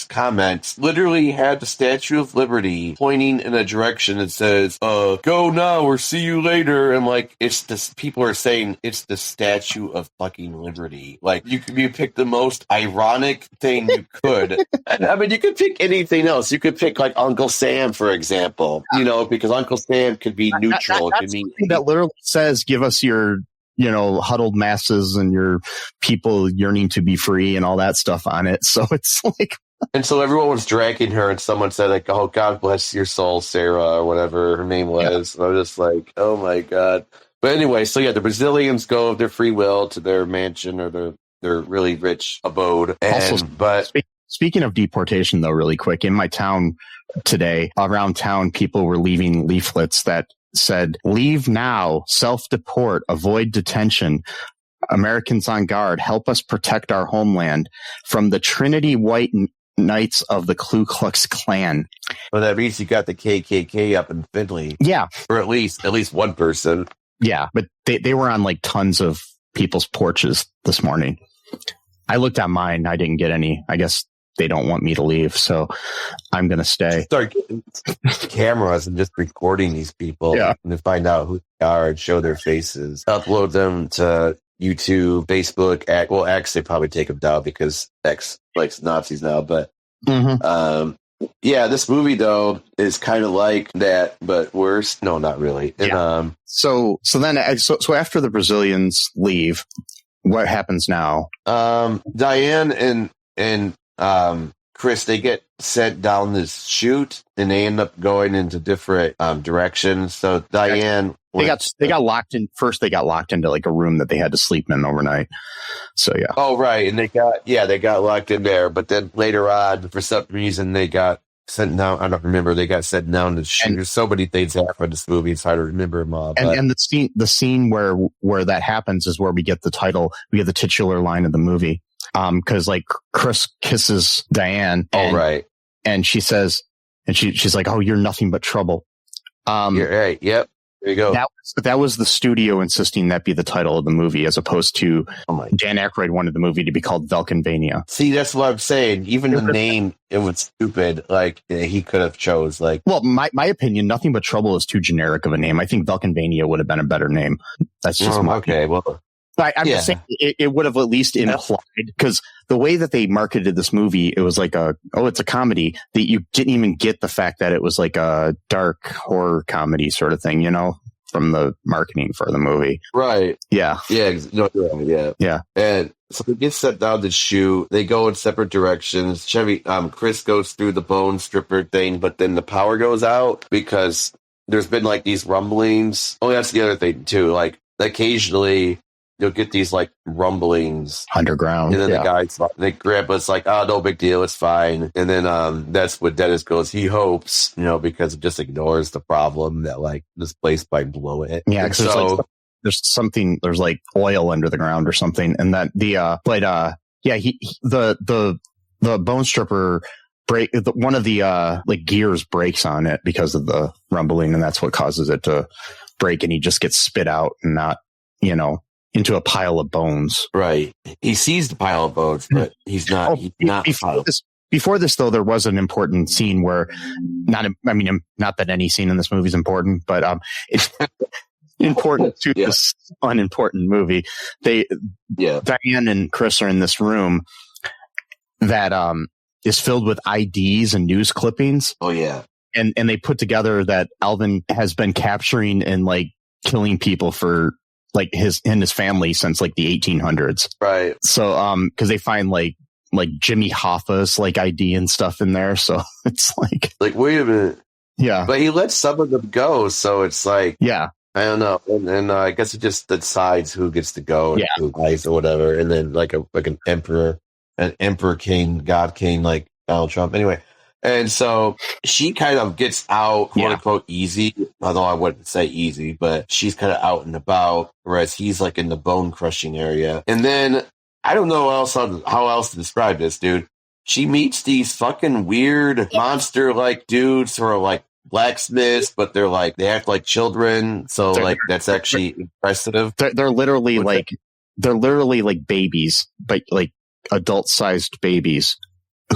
comments literally had the Statue of Liberty pointing in a direction that says, go now or see you later. And like, it's this, people are saying it's the Statue of fucking Liberty. Like, you pick the most ironic thing you could. I mean, you could pick anything else. You could pick like Uncle Sam, for example, because Uncle Sam could be neutral. It could mean that literally says, give us your, huddled masses and your people yearning to be free and all that stuff on it. So it's like, and so everyone was dragging her, and someone said like, "Oh, God bless your soul, Sarah," or whatever her name was. Yeah. And I was just like, "Oh my God!" But anyway, so yeah, the Brazilians go of their free will to their mansion or their really rich abode. Speaking of deportation, though, really quick, in my town today, around town, people were leaving leaflets that said, "Leave now, self-deport, avoid detention. Americans on guard, help us protect our homeland from the Trinity White Knights of the Ku Klux Klan." Well, that means you got the KKK up in Finley. Yeah. Or at least one person. Yeah, but they were on like tons of people's porches this morning. I looked at mine. I didn't get any. I guess they don't want me to leave, so I'm going to stay. Start getting cameras and just recording these people and to find out who they are and show their faces. Upload them to YouTube, Facebook. X, they probably take them down because X likes Nazis now. But this movie though is kind of like that, but worse. No, not really. And, so after the Brazilians leave, what happens now? Diane and Chris, they get sent down this chute and they end up going into different directions. So Diane, they got locked in. First, they got locked into like a room that they had to sleep in overnight. So yeah. Oh right, and they got locked in there. But then later on, for some reason, they got sent down. I don't remember. They got sent down to chute. There's so many things happen in this movie. It's hard to remember them all. And the scene where that happens is where we get the title. We get the titular line of the movie. Cause like Chris kisses Diane. And she says, and she's like, "Oh, you're nothing but trouble." You're right. Yep. There you go. That was the studio insisting that be the title of the movie, as opposed to Dan Aykroyd wanted the movie to be called Valkenvania. See, that's what I'm saying. Even the name, it was stupid. Like he could have chose like. Well, my opinion, Nothing But Trouble is too generic of a name. I think Valkenvania would have been a better name. That's just my opinion. Well. I'm just saying it would have at least implied, because the way that they marketed this movie, it was like it's a comedy, that you didn't even get the fact that it was like a dark horror comedy sort of thing, from the marketing for the movie. Right. Yeah. Yeah. No, yeah. Yeah. And so they get set down to shoot. They go in separate directions. Chris goes through the bone stripper thing, but then the power goes out because there's been like these rumblings. Oh, that's the other thing too. Like occasionally, you'll get these like rumblings underground, and then the grandpa's like, "Oh, no big deal, it's fine." And then that's what Dennis goes. He hopes, because it just ignores the problem that like this place might blow it. Yeah, because there's like oil under the ground or something, and that the bone stripper one of the like gears breaks on it because of the rumbling, and that's what causes it to break, and he just gets spit out and not into a pile of bones. Right. He sees the pile of bones, but he's not. Before this, though, there was an important scene where, not that any scene in this movie is important, but it's important to this unimportant movie. Diane and Chris are in this room that is filled with IDs and news clippings. Oh yeah. And they put together that Alvin has been capturing and like killing people for like his family since like the 1800s. Right. So, cause they find like like Jimmy Hoffa's like ID and stuff in there. So it's like wait a minute. Yeah. But he lets some of them go. So it's like, yeah. I don't know. And I guess it just decides who gets to go and who dies or whatever. And then like an emperor king, God king, like Donald Trump. Anyway. And so she kind of gets out, quote unquote, easy, although I wouldn't say easy, but she's kind of out and about, whereas he's like in the bone crushing area. And then I don't know how else to describe this, dude. She meets these fucking weird monster like dudes who are like blacksmiths, but they act like children. So that's actually impressive. They're literally like babies, but like adult sized babies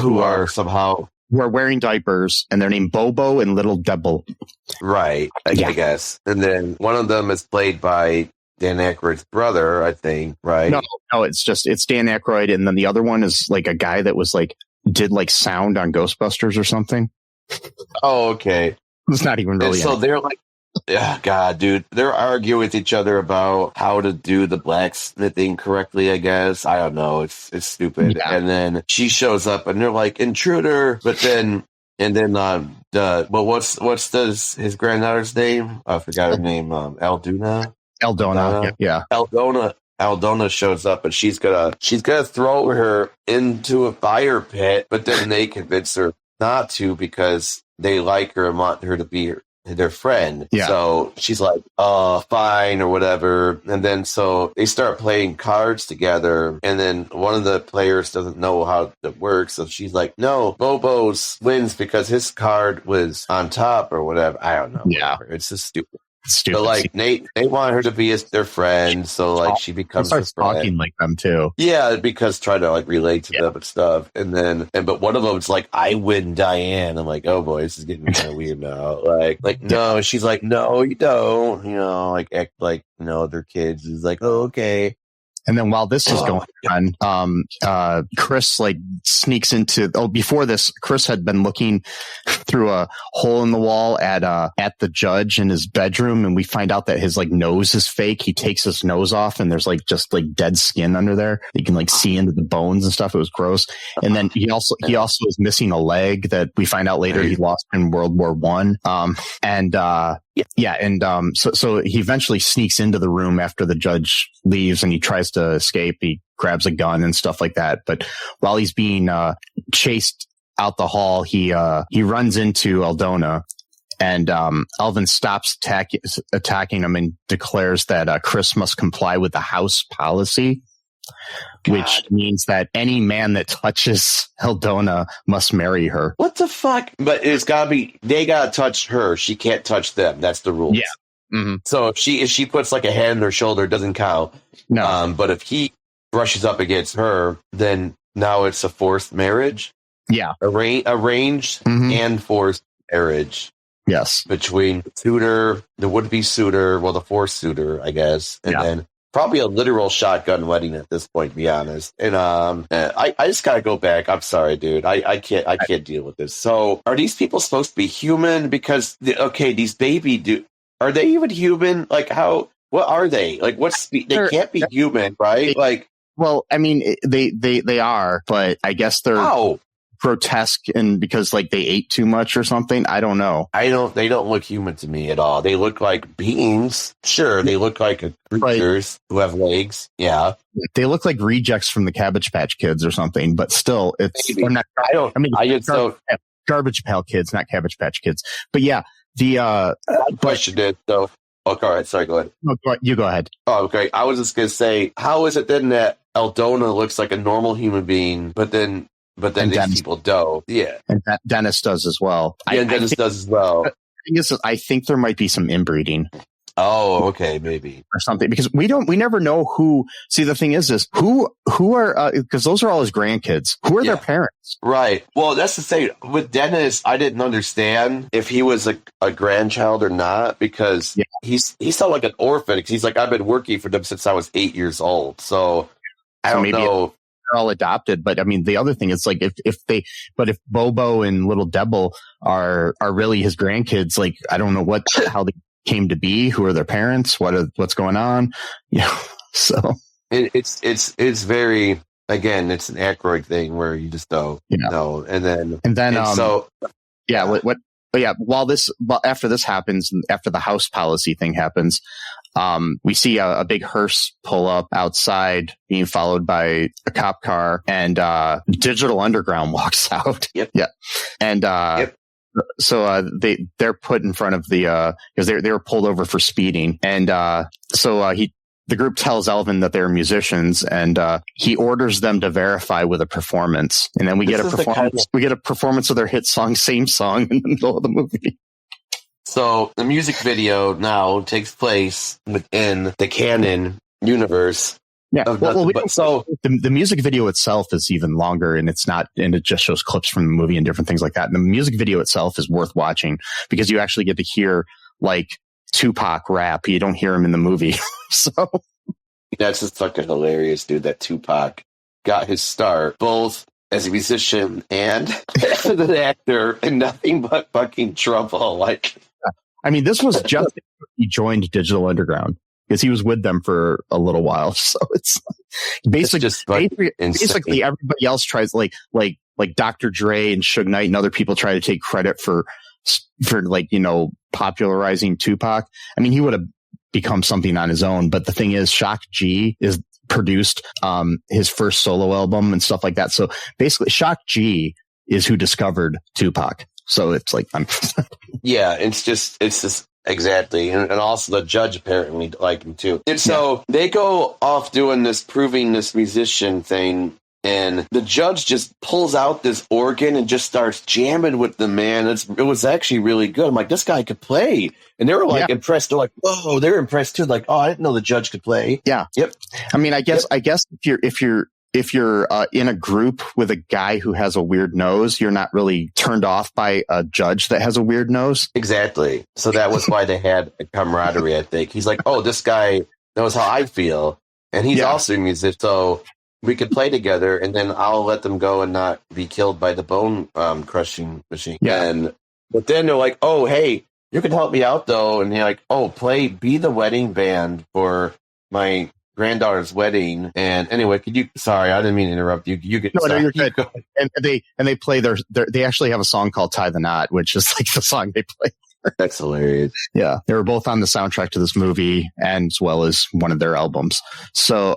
who are somehow. Who are wearing diapers, and they're named Bobo and Little Devil. Right, I guess. And then one of them is played by Dan Aykroyd's brother, I think, right? No, it's Dan Aykroyd, and then the other one is like a guy that was like, did like sound on Ghostbusters or something. Oh, okay. It's not even really. And so they're like, yeah, God, dude, they're arguing with each other about how to do the blacksmithing correctly, I guess. I don't know. It's stupid. Yeah. And then she shows up and they're like, intruder. But then, what's his granddaughter's name? I forgot her name. Aldona. Yeah. Aldona shows up and she's gonna throw her into a fire pit, but then they convince her not to because they like her and want her to be their friend. Yeah. So she's like, fine or whatever. And then so they start playing cards together. And then one of the players doesn't know how it works. So she's like, no, Bobo's wins because his card was on top or whatever. I don't know. Yeah. Whatever. It's just stupid. But like they want her to be their friend, so like she becomes starts talking like them too. Yeah, because try to like relate to them and stuff. But one of them is like, I win Diane. I'm like, oh boy, this is getting kind of weird now. Like no, she's like, no, you don't. You know, like act like they're kids. It's like, oh, okay. And then while this is going on, Chris like sneaks into. Oh, before this, Chris had been looking through a hole in the wall at the judge in his bedroom, and we find out that his like nose is fake. He takes his nose off, and there's like just like dead skin under there. You can like see into the bones and stuff. It was gross. And then he also is missing a leg that we find out later he lost in World War I. So he eventually sneaks into the room after the judge leaves and he tries to escape. He grabs a gun and stuff like that. But while he's being chased out the hall, he runs into Aldona, and Elvin stops attacking him and declares that Chris must comply with the house policy. God. Which means that any man that touches Aldona must marry her. What the fuck? But they gotta touch her. She can't touch them. That's the rule. Yeah. Mm-hmm. So if she puts like a hand on her shoulder, it doesn't count. No. But if he brushes up against her, then now it's a forced marriage. Yeah. Arranged and forced marriage. Yes. Between the would-be suitor, well, the forced suitor, I guess, and then probably a literal shotgun wedding at this point, to be honest. And I just gotta go back. I'm sorry, dude. I can't deal with this. So, are these people supposed to be human? Because these are they even human? Like, how? What are they? Like, they can't be human, right? Like, well, I mean, they are, but I guess they're grotesque and because like they ate too much or something. I don't know. They don't look human to me at all. They look like beings. Sure, they look like creatures who have legs. Yeah, they look like rejects from the Cabbage Patch Kids or something. But still, it's Garbage Pail Kids, not Cabbage Patch Kids. But yeah, the question is though. Oh, all right. Sorry, go ahead. No, you go ahead. Oh, okay. I was just gonna say, how is it then that Aldona looks like a normal human being, but then these Dennis, people don't. Yeah. And Dennis does as well. Dennis does as well. I think there might be some inbreeding. Oh, okay, maybe. Or something. Because we never know who. See, the thing is who are, because those are all his grandkids. Who are their parents? Right. Well, that's the thing. With Dennis, I didn't understand if he was a grandchild or not, because he's still like an orphan. Because he's like, I've been working for them since I was 8 years old. So I don't know. All adopted, but I mean the other thing is like if Bobo and Little Devil are really his grandkids, like I don't know how they came to be, who are their parents, what's going on, so it's very again, it's an Aykroyd thing where you just don't know. And then after this happens, after the house policy thing happens, we see a big hearse pull up outside, being followed by a cop car, and Digital Underground walks out. Yep. Yeah. And so they're put in front of the because they were pulled over for speeding, and the group tells Elvin that they're musicians, and he orders them to verify with a performance, and then we get a performance. We get a performance of their hit song, Same Song, in the middle of the movie. So the music video now takes place within the canon universe. Yeah. The music video itself is even longer, and it just shows clips from the movie and different things like that. And the music video itself is worth watching because you actually get to hear like Tupac rap. You don't hear him in the movie. So that's just fucking hilarious, dude. That Tupac got his start both as a musician and as an actor in nothing but fucking trouble. Like, I mean, this was just he joined Digital Underground because he was with them for a little while. So it's basically everybody else tries like Dr. Dre and Suge Knight and other people try to take credit for popularizing Tupac. I mean, he would have become something on his own, but the thing is, Shock G is produced his first solo album and stuff like that. So basically, Shock G is who discovered Tupac. So it's like, yeah, it's just exactly. And also the judge apparently liked him too. And so they go off doing proving this musician thing. And the judge just pulls out this organ and just starts jamming with the man. It was actually really good. I'm like, this guy could play. And they were like impressed. They're like, whoa, they're impressed too. Like, oh, I didn't know the judge could play. Yeah. Yep. I mean, I guess if you're in a group with a guy who has a weird nose, you're not really turned off by a judge that has a weird nose. Exactly. So that was why they had a camaraderie, I think. He's like, oh, this guy knows how I feel. And he's also a musician. So we could play together, and then I'll let them go and not be killed by the bone crushing machine. Yeah. But then they're like, oh, hey, you can help me out, though. And they're like, oh, be the wedding band for my granddaughter's wedding. And anyway, sorry, I didn't mean to interrupt you. You get no, you're good. And they play they actually have a song called Tie the Knot, which is like the song they play. That's hilarious. Yeah. They were both on the soundtrack to this movie and as well as one of their albums. So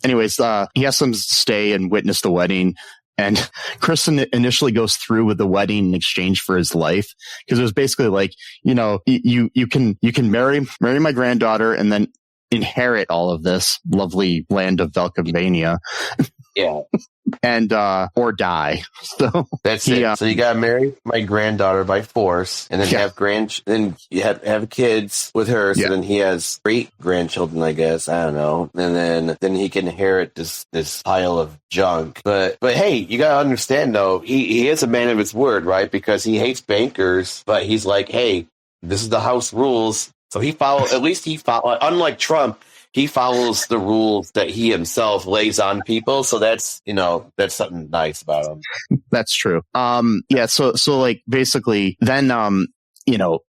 anyways, he has them stay and witness the wedding. And Chris initially goes through with the wedding in exchange for his life. Cause it was basically like, you can marry my granddaughter and then inherit all of this lovely land of Valkenvania. Yeah. And or die. So that's it. So you gotta marry my granddaughter by force, and then then you have kids with her. So then he has great grandchildren, I guess. I don't know. And then he can inherit this pile of junk. But hey, you gotta understand though, he is a man of his word, right? Because he hates bankers, but he's like, hey, this is the house rules. So unlike Trump, he follows the rules that he himself lays on people. So that's something nice about him. That's true. So like basically then,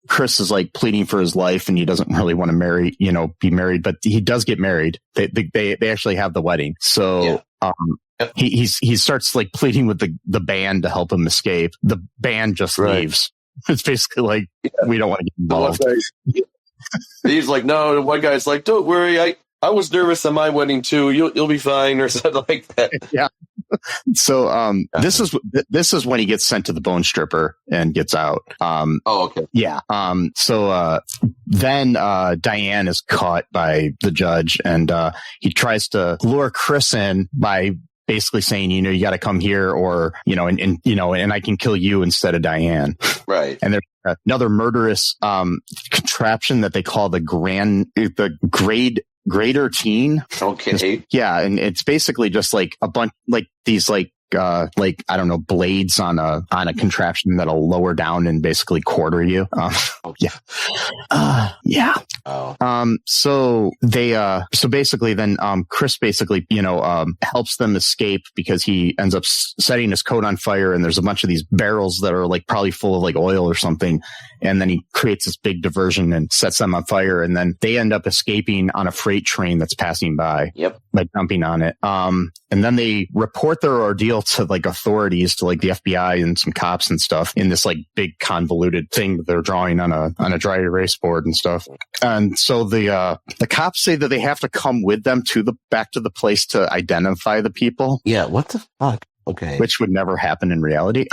Chris is like pleading for his life and he doesn't really want to be married, but he does get married. They actually have the wedding. So, he starts like pleading with the band to help him escape. The band just leaves. It's basically like, we don't want to get involved. He's like, no, the one guy's like, don't worry, I was nervous on my wedding too. You'll be fine, or something like that. Yeah. So this is when he gets sent to the bone stripper and gets out. Okay. Yeah. So then Diane is caught by the judge, and he tries to lure Chris in by basically saying, you got to come here, or and I can kill you instead of Diane. Right. And there's another murderous contraption that they call the grader teen. Okay. Yeah, and it's basically just like a bunch like these I don't know, blades on a contraption that'll lower down and basically quarter you. Yeah. Oh. So basically then, Chris basically, helps them escape because he ends up setting his coat on fire, and there's a bunch of these barrels that are like probably full of like oil or something. And then he creates this big diversion and sets them on fire. And then they end up escaping on a freight train that's passing by. Yep. by jumping on it. And then they report their ordeal to like authorities, to like the FBI and some cops and stuff in this like big convoluted thing that they're drawing on a dry erase board and stuff. And so the cops say that they have to come with them back to the place to identify the people. Yeah. What the fuck? Okay. Which would never happen in reality.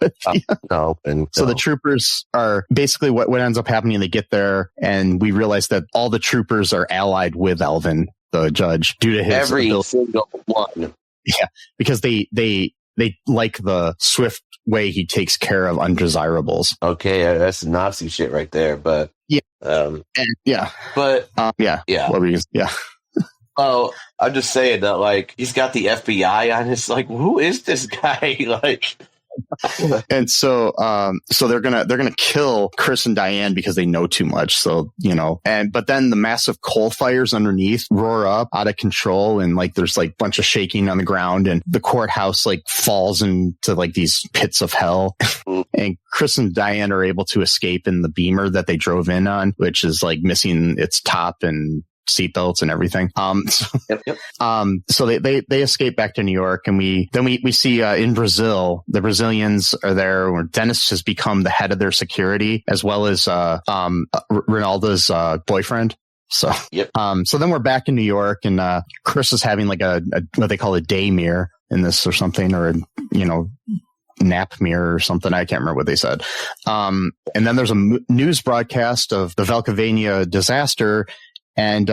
But, yeah. No. So the troopers are basically what ends up happening. They get there and we realize that all the troopers are allied with Alvin, the judge, due to his every ability. single one. Yeah. Because they like the swift way he takes care of undesirables. Okay. That's Nazi shit right there. But yeah. Yeah. What were you, yeah. Oh, I'm just saying that, like, he's got the FBI on his, like, who is this guy? Like, and so they're gonna kill Chris and Diane because they know too much. So, but then the massive coal fires underneath roar up out of control. And like, there's like a bunch of shaking on the ground and the courthouse like falls into like these pits of hell. And Chris and Diane are able to escape in the Beamer that they drove in on, which is like missing its top and seatbelts and everything. So they escape back to New York, and we see in Brazil, the Brazilians are there, where Dennis has become the head of their security, as well as Ronaldo's boyfriend. So so then we're back in New York, and Chris is having like a what they call a daymare in this or something, or nap mirror or something. I can't remember what they said. And then there's a news broadcast of the Valkenvania disaster, and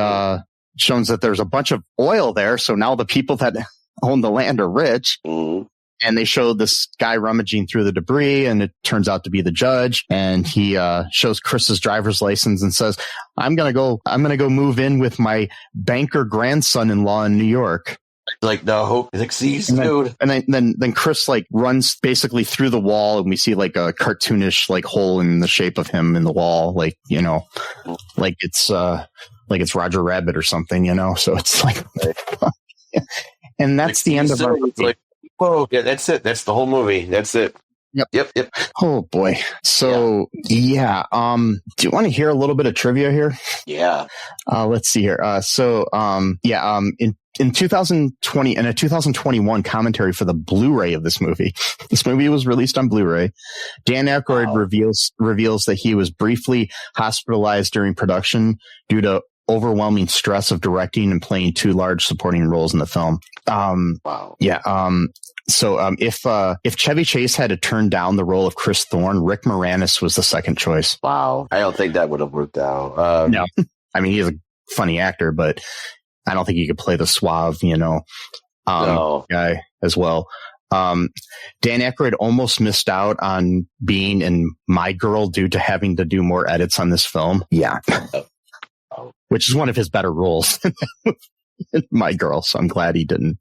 shows that there's a bunch of oil there. So now the people that own the land are rich. And they show this guy rummaging through the debris, and it turns out to be the judge. And he shows Chris's driver's license and says, I'm gonna go move in with my banker grandson-in-law in New York. Like, no, like, see, dude. And then Chris like runs basically through the wall, and we see like a cartoonish like hole in the shape of him in the wall, like it's Roger Rabbit or something, So it's like, and that's the end of our movie. Like, whoa, yeah, that's it. That's the whole movie. That's it. Yep. Oh boy. So yeah. Do you want to hear a little bit of trivia here? Yeah. Let's see here. In 2020 and a 2021 commentary for the Blu-ray of this movie was released on Blu-ray. Dan Aykroyd reveals that he was briefly hospitalized during production due to overwhelming stress of directing and playing two large supporting roles in the film. Wow. Yeah. So if Chevy Chase had to turn down the role of Chris Thorne, Rick Moranis was the second choice. Wow. I don't think that would have worked out. No. I mean, he's a funny actor, but I don't think he could play the suave, guy as well. Dan Aykroyd almost missed out on being in My Girl due to having to do more edits on this film. Yeah. Which is one of his better roles. My Girl. So I'm glad he didn't,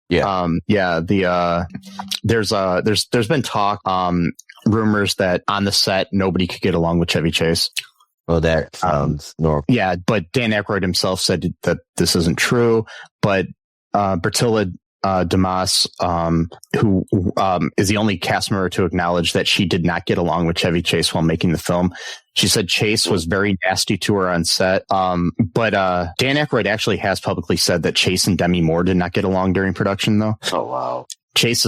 Yeah. There's been talk, rumors that on the set, nobody could get along with Chevy Chase. Well, that sounds normal. Yeah, but Dan Aykroyd himself said that this isn't true. But Bertilla Damas, who is the only cast member to acknowledge that she did not get along with Chevy Chase while making the film. She said Chase was very nasty to her on set. But Dan Aykroyd actually has publicly said that Chase and Demi Moore did not get along during production, though. Oh, wow. Chase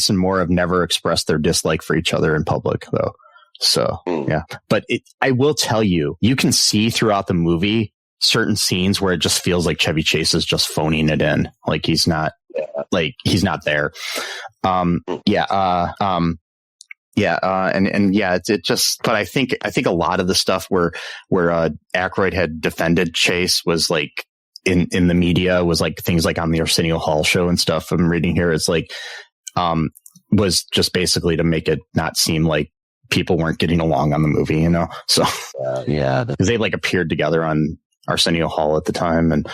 and Moore have never expressed their dislike for each other in public, though. So, yeah. But I will tell you, you can see throughout the movie certain scenes where it just feels like Chevy Chase is just phoning it in. Like he's not there. It just, but I think a lot of the stuff where Aykroyd had defended Chase was like in the media, was like things like on the Arsenio Hall show and stuff I'm reading here. It's like, was just basically to make it not seem like people weren't getting along on the movie, So, because they like appeared together on Arsenio Hall at the time. And,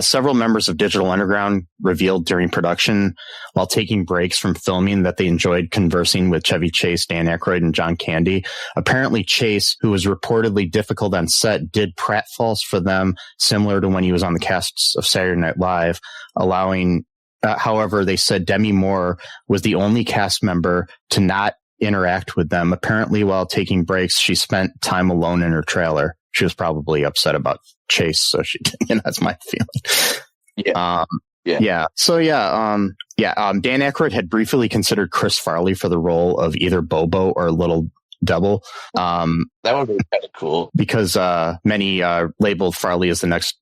several members of Digital Underground revealed during production while taking breaks from filming that they enjoyed conversing with Chevy Chase, Dan Aykroyd, and John Candy. Apparently Chase, who was reportedly difficult on set, did pratfalls for them, similar to when he was on the casts of Saturday Night Live, allowing, however, they said Demi Moore was the only cast member to not interact with them. Apparently, while taking breaks, she spent time alone in her trailer. She was probably upset about Chase, so she, that's my feeling. Yeah. So Dan Aykroyd had briefly considered Chris Farley for the role of either Bobo or Little Devil. That would be kind of cool. Because many labeled Farley as the next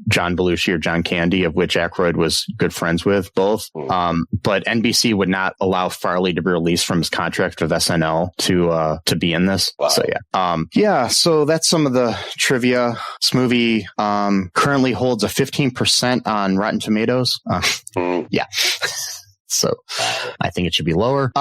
John Belushi or John Candy, of which Aykroyd was good friends with, both. But NBC would not allow Farley to be released from his contract with SNL to be in this. Wow. So so that's some of the trivia. This movie currently holds a 15% on Rotten Tomatoes. Yeah. So I think it should be lower.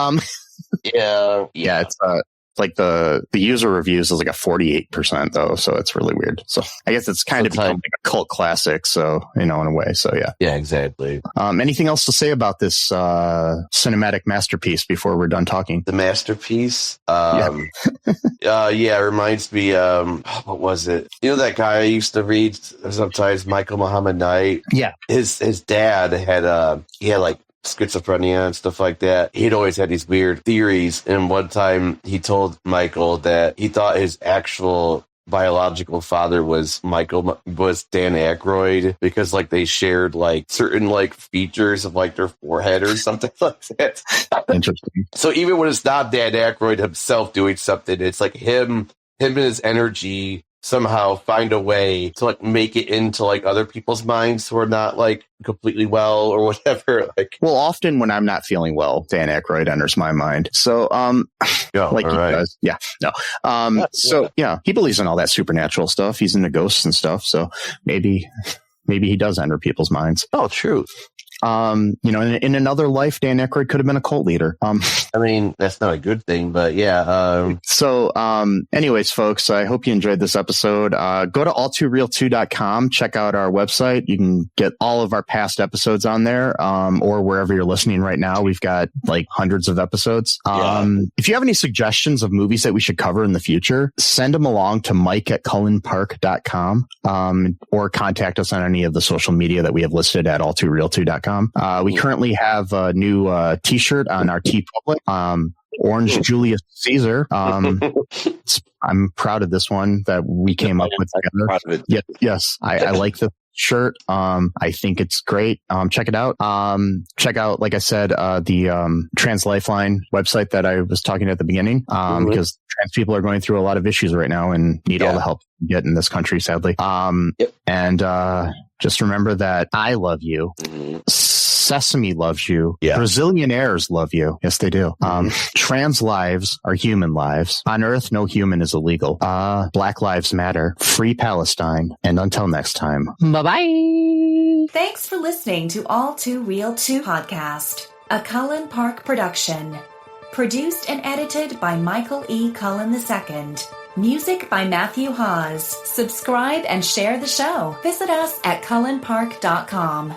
It's like the user reviews is like a 48% though, so it's really weird. So I guess it's kind of become like a cult classic, so in a way. So yeah, exactly. Anything else to say about this cinematic masterpiece before we're done talking? The masterpiece, it reminds me. What was it? You know that guy I used to read sometimes, Michael Muhammad Knight. Yeah, his dad had like schizophrenia and stuff like that. He'd always had these weird theories, and one time he told Michael that he thought his actual biological father was Dan Aykroyd, because like they shared like certain like features of like their forehead or something like that. Interesting. So even when it's not Dan Aykroyd himself doing something, it's like him and his energy somehow find a way to like make it into like other people's minds who are not like completely well or whatever. Like, well, often when I'm not feeling well, Dan Aykroyd enters my mind. So, like he does. Yeah. No. He believes in all that supernatural stuff. He's into ghosts and stuff. So maybe he does enter people's minds. Oh, true. In another life, Dan Aykroyd could have been a cult leader. I mean, that's not a good thing, but yeah. Anyways, folks, I hope you enjoyed this episode. Go to all2reeltoo.com, check out our website. You can get all of our past episodes on there, or wherever you're listening right now. We've got like hundreds of episodes. If you have any suggestions of movies that we should cover in the future, send them along to mike@cullenpark.com, or contact us on any of the social media that we have listed at all2reeltoo.com. We currently have a new t-shirt on our TeePublic. Orange Julius Caesar. I'm proud of this one that we came up with together. Yes, I like the shirt. I think it's great. Check it out. Check out, like I said, the Trans Lifeline website that I was talking at the beginning, because trans people are going through a lot of issues right now and need all the help we get in this country, sadly. And just remember that I love you. Sesame loves you. Brazilian heirs love you. Yes, they do. Trans lives are human lives. On Earth, no human is illegal. Black lives matter. Free Palestine. And until next time, bye-bye. Thanks for listening to All2ReelToo podcast, a Cullen Park production. Produced and edited by Michael E. Cullen II. Music by Matthew Hawes. Subscribe and share the show. Visit us at cullenpark.com.